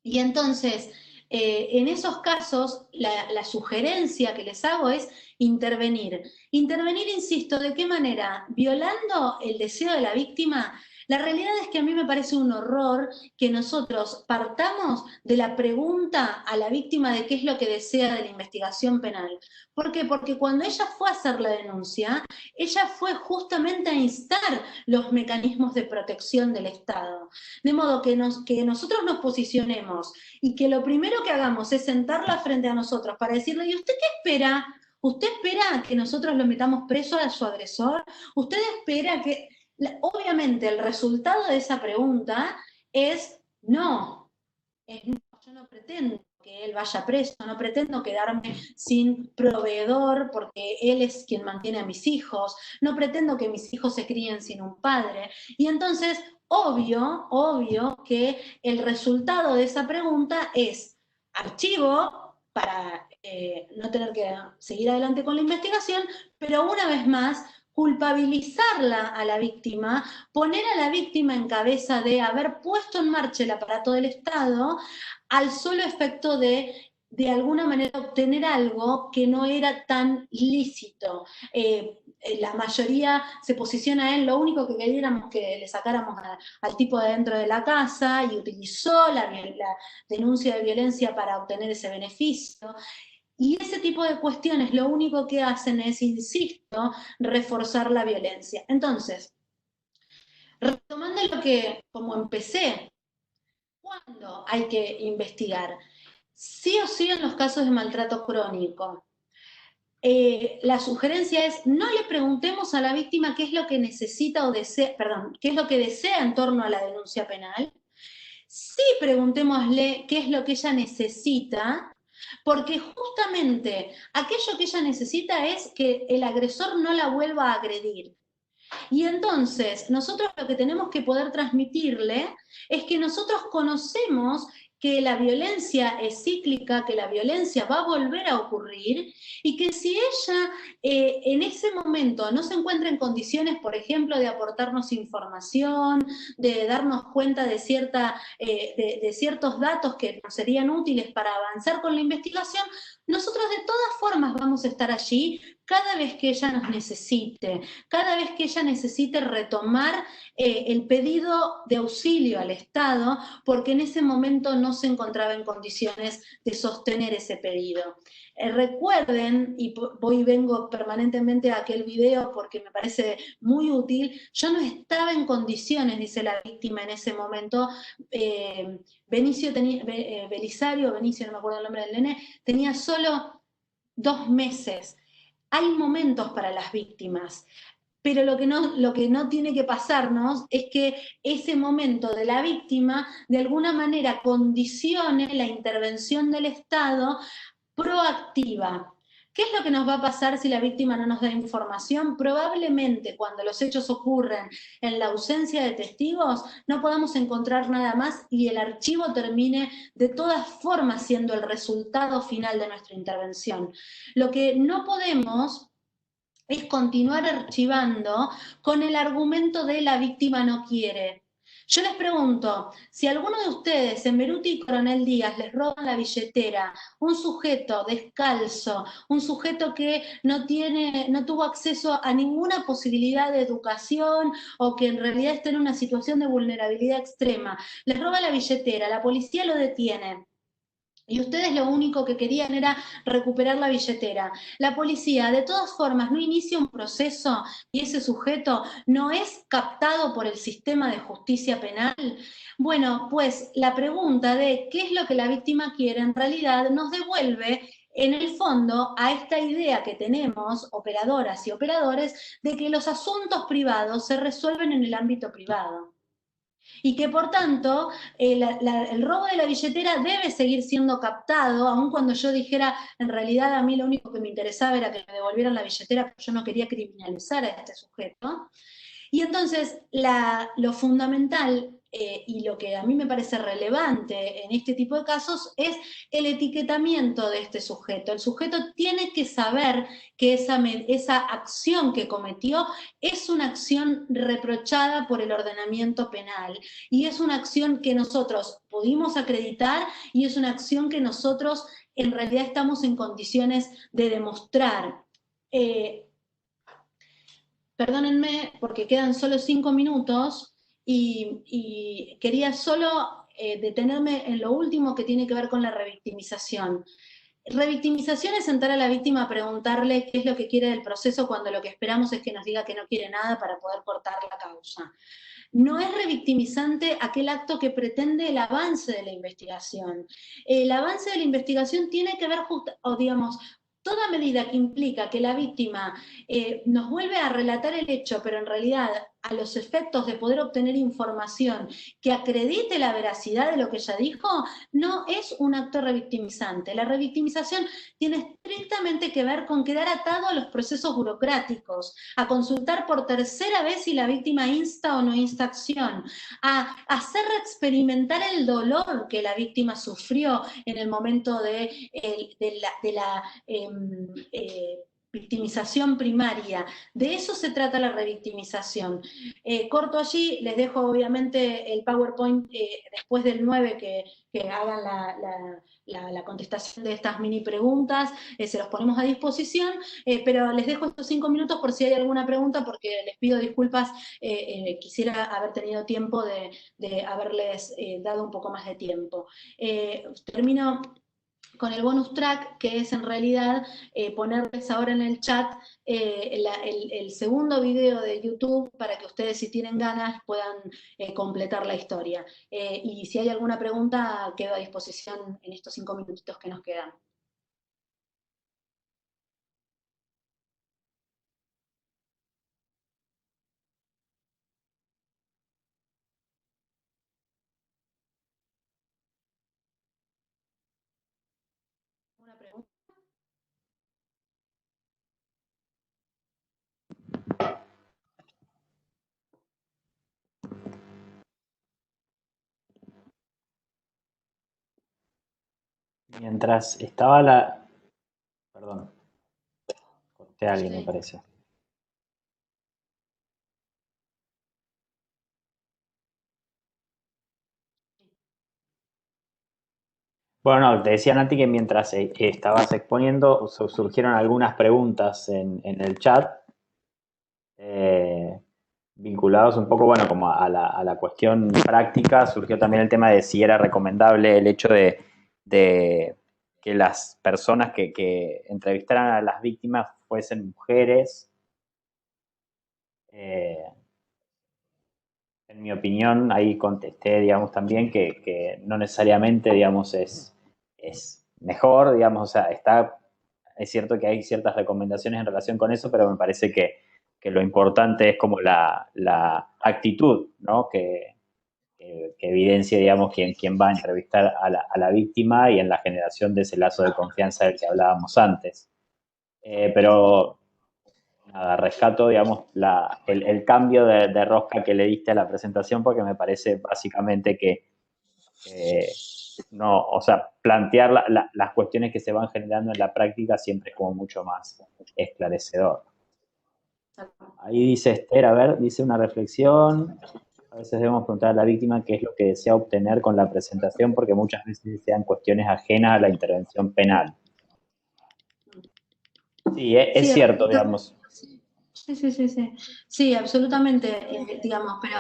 Y entonces, en esos casos la sugerencia que les hago es intervenir. Intervenir, insisto, ¿de qué manera? Violando el deseo de la víctima. La realidad es que a mí me parece un horror que nosotros partamos de la pregunta a la víctima de qué es lo que desea de la investigación penal. ¿Por qué? Porque cuando ella fue a hacer la denuncia, ella fue justamente a instar los mecanismos de protección del Estado. De modo que nosotros nos posicionemos y que lo primero que hagamos es sentarla frente a nosotros para decirle, ¿y usted qué espera? ¿Usted espera que nosotros lo metamos preso a su agresor? ¿Usted espera que...? Obviamente el resultado de esa pregunta es no. No, yo no pretendo que él vaya preso, no pretendo quedarme sin proveedor porque él es quien mantiene a mis hijos, no pretendo que mis hijos se críen sin un padre. Y entonces, obvio que el resultado de esa pregunta es archivo para no tener que seguir adelante con la investigación, pero una vez más, culpabilizarla a la víctima, poner a la víctima en cabeza de haber puesto en marcha el aparato del Estado al solo efecto de alguna manera obtener algo que no era tan lícito. La mayoría se posiciona a él, lo único que queríamos que le sacáramos al tipo de dentro de la casa y utilizó la denuncia de violencia para obtener ese beneficio. Y ese tipo de cuestiones lo único que hacen es, insisto, reforzar la violencia. Entonces, retomando lo que, como empecé, ¿cuándo hay que investigar? Sí o sí en los casos de maltrato crónico. La sugerencia es no le preguntemos a la víctima qué es lo que necesita o desea, perdón, qué es lo que desea en torno a la denuncia penal. Sí preguntémosle qué es lo que ella necesita, porque justamente aquello que ella necesita es que el agresor no la vuelva a agredir. Y entonces, nosotros lo que tenemos que poder transmitirle es que nosotros conocemos que la violencia es cíclica, que la violencia va a volver a ocurrir y que si ella en ese momento no se encuentra en condiciones, por ejemplo, de aportarnos información, de darnos cuenta de ciertos datos que nos serían útiles para avanzar con la investigación, nosotros de todas formas vamos a estar allí cada vez que ella nos necesite, cada vez que ella necesite retomar el pedido de auxilio al Estado, porque en ese momento no se encontraba en condiciones de sostener ese pedido. Recuerden, y voy y vengo permanentemente a aquel video porque me parece muy útil, yo no estaba en condiciones, dice la víctima en ese momento, Belisario, Benicio, no me acuerdo el nombre del nene, tenía solo 2 meses. Hay momentos para las víctimas, pero lo que no tiene que pasarnos es que ese momento de la víctima de alguna manera condicione la intervención del Estado proactiva. ¿Qué es lo que nos va a pasar si la víctima no nos da información? Probablemente cuando los hechos ocurren en la ausencia de testigos no podamos encontrar nada más y el archivo termine de todas formas siendo el resultado final de nuestra intervención. Lo que no podemos es continuar archivando con el argumento de la víctima no quiere. Yo les pregunto, si alguno de ustedes en Beruti y Coronel Díaz les roban la billetera, un sujeto descalzo, un sujeto que no tuvo acceso a ninguna posibilidad de educación o que en realidad está en una situación de vulnerabilidad extrema, les roba la billetera, la policía lo detiene, y ustedes lo único que querían era recuperar la billetera. La policía, de todas formas, no inicia un proceso y ese sujeto no es captado por el sistema de justicia penal. Bueno, pues la pregunta de qué es lo que la víctima quiere en realidad nos devuelve en el fondo a esta idea que tenemos, operadoras y operadores, de que los asuntos privados se resuelven en el ámbito privado. Y que por tanto el robo de la billetera debe seguir siendo captado, aun cuando yo dijera, en realidad a mí lo único que me interesaba era que me devolvieran la billetera, porque yo no quería criminalizar a este sujeto. Y entonces lo fundamental y lo que a mí me parece relevante en este tipo de casos es el etiquetamiento de este sujeto. El sujeto tiene que saber que esa acción que cometió es una acción reprochada por el ordenamiento penal y es una acción que nosotros pudimos acreditar y es una acción que nosotros en realidad estamos en condiciones de demostrar. Perdónenme porque quedan solo 5 minutos y quería solo detenerme en lo último que tiene que ver con la revictimización. Revictimización es sentar a la víctima a preguntarle qué es lo que quiere del proceso cuando lo que esperamos es que nos diga que no quiere nada para poder cortar la causa. No es revictimizante aquel acto que pretende el avance de la investigación. El avance de la investigación tiene que ver, digamos, toda medida que implica que la víctima nos vuelve a relatar el hecho, pero en realidad a los efectos de poder obtener información que acredite la veracidad de lo que ella dijo, no es un acto revictimizante. La revictimización tiene estrictamente que ver con quedar atado a los procesos burocráticos, a consultar por tercera vez si la víctima insta o no insta acción, a hacer experimentar el dolor que la víctima sufrió en el momento de la victimización primaria. De eso se trata la revictimización. Corto allí, les dejo obviamente el PowerPoint después del 9 que hagan la contestación de estas mini preguntas, se los ponemos a disposición, pero les dejo estos 5 minutos por si hay alguna pregunta, porque les pido disculpas, quisiera haber tenido tiempo de haberles dado un poco más de tiempo. Termino con el bonus track, que es en realidad ponerles ahora en el chat el segundo video de YouTube para que ustedes, si tienen ganas, puedan completar la historia. Y si hay alguna pregunta, quedo a disposición en estos 5 minutitos que nos quedan. ¿Una pregunta? Mientras estaba la... Perdón, corté a alguien, me parece. Bueno, no, te decía, Nati, que mientras estabas exponiendo, surgieron algunas preguntas en el chat, vinculados un poco, bueno, como a la cuestión práctica. Surgió también el tema de si era recomendable el hecho de que las personas que entrevistaran a las víctimas fuesen mujeres. En mi opinión, ahí contesté, digamos, también que no necesariamente, digamos, es mejor, digamos, o sea, es cierto que hay ciertas recomendaciones en relación con eso, pero me parece que lo importante es como la actitud, ¿no? Que evidencie, digamos, quién va a entrevistar a la víctima y en la generación de ese lazo de confianza del que hablábamos antes. Pero nada, rescato, digamos, el cambio de rosca que le diste a la presentación, porque me parece básicamente que no, o sea, plantear las cuestiones que se van generando en la práctica siempre es como mucho más esclarecedor. Ahí dice Esther, a ver, dice una reflexión: a veces debemos preguntar a la víctima qué es lo que desea obtener con la presentación, porque muchas veces desean cuestiones ajenas a la intervención penal. Sí, es cierto, digamos. Sí, absolutamente, digamos, pero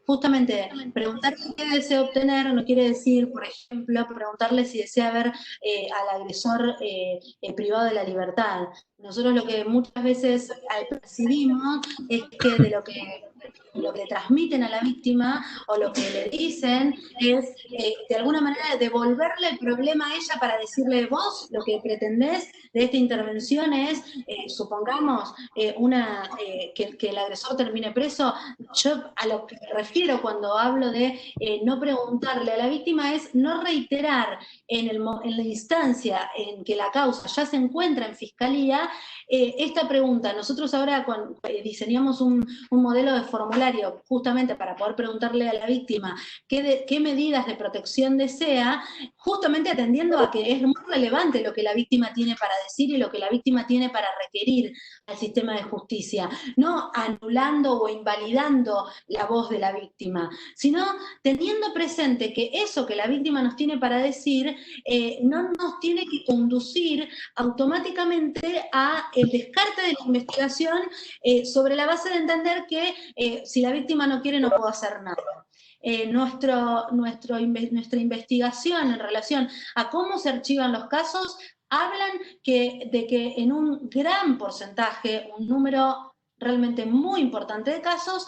justamente preguntar qué desea obtener no quiere decir, por ejemplo, preguntarle si desea ver al agresor privado de la libertad. Nosotros lo que muchas veces percibimos es que de lo que transmiten a la víctima o lo que le dicen es de alguna manera devolverle el problema a ella para decirle: vos lo que pretendés de esta intervención es, supongamos, que el agresor termine preso. Yo a lo que me refiero cuando hablo de no preguntarle a la víctima es no reiterar en la instancia en que la causa ya se encuentra en fiscalía esta pregunta. Nosotros ahora diseñamos un modelo de formulario formulario justamente para poder preguntarle a la víctima qué medidas de protección desea, justamente atendiendo a que es muy relevante lo que la víctima tiene para decir y lo que la víctima tiene para requerir al sistema de justicia, no anulando o invalidando la voz de la víctima, sino teniendo presente que eso que la víctima nos tiene para decir no nos tiene que conducir automáticamente a el descarte de la investigación sobre la base de entender que si la víctima no quiere no puedo hacer nada. Nuestra investigación en relación a cómo se archivan los casos hablan de que en un gran porcentaje, un número realmente muy importante de casos,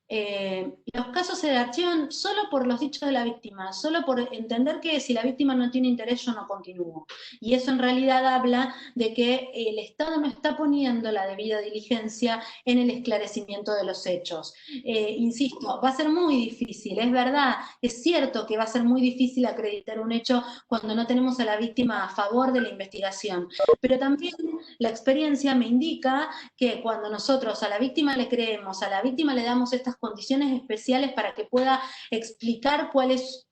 los casos se archivan solo por los dichos de la víctima, solo por entender que si la víctima no tiene interés yo no continúo. Y eso en realidad habla de que el Estado no está poniendo la debida diligencia en el esclarecimiento de los hechos. Insisto, va a ser muy difícil, es verdad, es cierto que va a ser muy difícil acreditar un hecho cuando no tenemos a la víctima a favor de la investigación, pero también la experiencia me indica que cuando nosotros a la víctima le creemos, a la víctima le damos estas condiciones especiales para que pueda explicar cuál es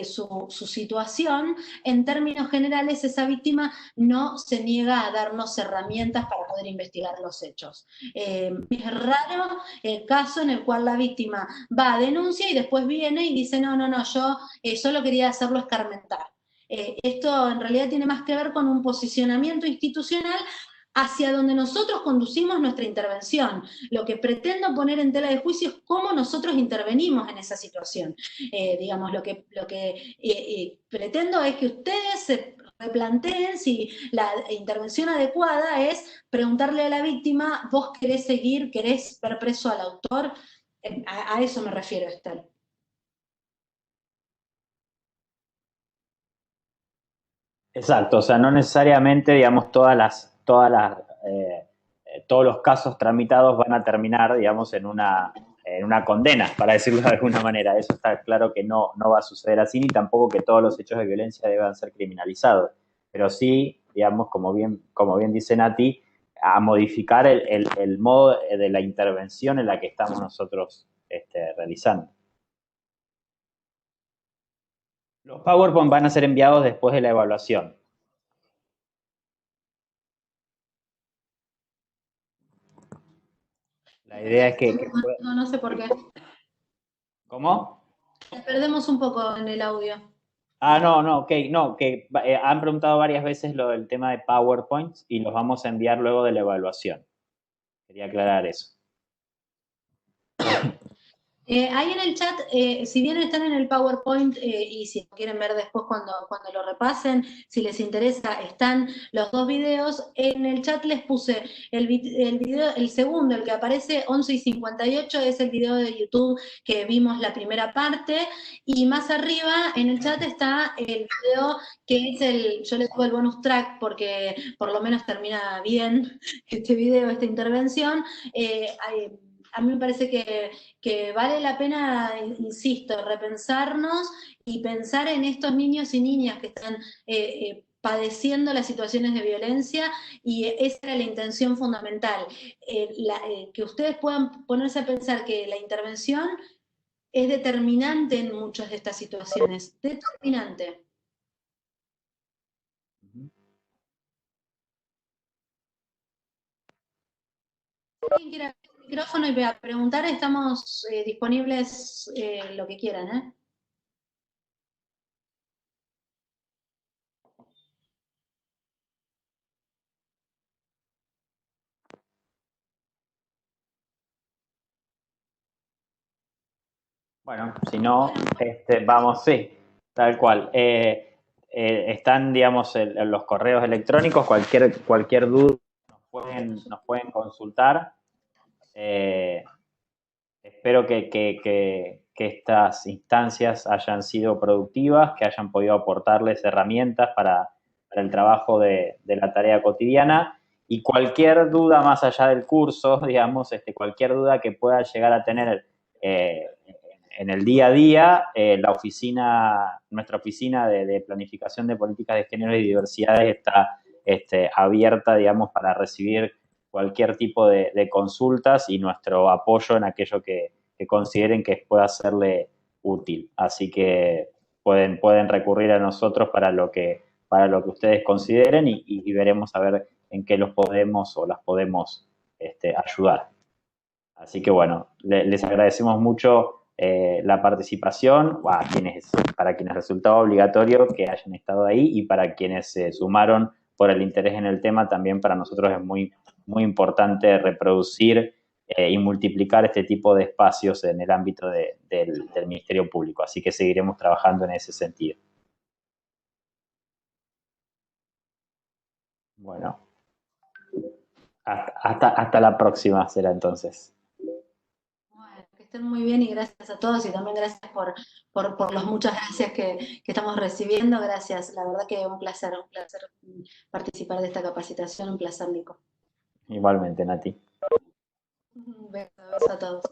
su situación, en términos generales esa víctima no se niega a darnos herramientas para poder investigar los hechos. Es raro el caso en el cual la víctima va a denuncia y después viene y dice no, yo solo quería hacerlo escarmentar. Esto en realidad tiene más que ver con un posicionamiento institucional hacia donde nosotros conducimos nuestra intervención. Lo que pretendo poner en tela de juicio es cómo nosotros intervenimos en esa situación. Digamos, lo que pretendo es que ustedes se replanteen si la intervención adecuada es preguntarle a la víctima, ¿vos querés seguir, querés ver preso al autor? A eso me refiero, Esther. Exacto, o sea, no necesariamente, digamos, todos los casos tramitados van a terminar, digamos, en una condena, para decirlo de alguna manera. Eso está claro que no va a suceder así, ni tampoco que todos los hechos de violencia deban ser criminalizados. Pero sí, digamos, como bien dice Nati, a modificar el modo de la intervención en la que estamos nosotros realizando. Los PowerPoint van a ser enviados después de la evaluación. La idea es que no sé por qué. ¿Cómo? Perdemos un poco en el audio. Que han preguntado varias veces lo del tema de PowerPoint y los vamos a enviar luego de la evaluación. Quería aclarar eso. Ahí en el chat, si bien están en el PowerPoint y si lo quieren ver después cuando lo repasen, si les interesa, están los dos videos. En el chat les puse el video, el segundo, el que aparece 11:58, es el video de YouTube que vimos la primera parte, y más arriba en el chat está el video que es yo le digo el bonus track porque por lo menos termina bien este video, esta intervención. A mí me parece que vale la pena, insisto, repensarnos y pensar en estos niños y niñas que están padeciendo las situaciones de violencia, y esa era la intención fundamental, que ustedes puedan ponerse a pensar que la intervención es determinante en muchas de estas situaciones, determinante. ¿Alguien quiere abrir el micrófono y preguntar? Estamos disponibles lo que quieran, ¿eh? Bueno, si no, vamos, sí, tal cual. Están, digamos, los correos electrónicos, cualquier duda nos pueden consultar. Espero que estas instancias hayan sido productivas, que hayan podido aportarles herramientas para el trabajo de la tarea cotidiana, y cualquier duda más allá del curso, digamos, cualquier duda que pueda llegar a tener en el día a día, nuestra oficina de planificación de políticas de género y diversidades está abierta, digamos, para recibir cualquier tipo de consultas y nuestro apoyo en aquello que que consideren que pueda serle útil. Así que pueden recurrir a nosotros para lo que ustedes consideren y veremos a ver en qué los podemos o las podemos ayudar. Así que bueno, les agradecemos mucho la participación, para quienes resultaba obligatorio que hayan estado ahí y para quienes se sumaron por el interés en el tema, también para nosotros es muy, muy importante reproducir y multiplicar este tipo de espacios en el ámbito del Ministerio Público. Así que seguiremos trabajando en ese sentido. Bueno, hasta la próxima será entonces. Bueno, que estén muy bien y gracias a todos y también gracias por las muchas gracias que estamos recibiendo. Gracias, la verdad que un placer participar de esta capacitación, un placer, Nico. Igualmente, Nati. Un beso a todos.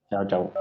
Chao, chao.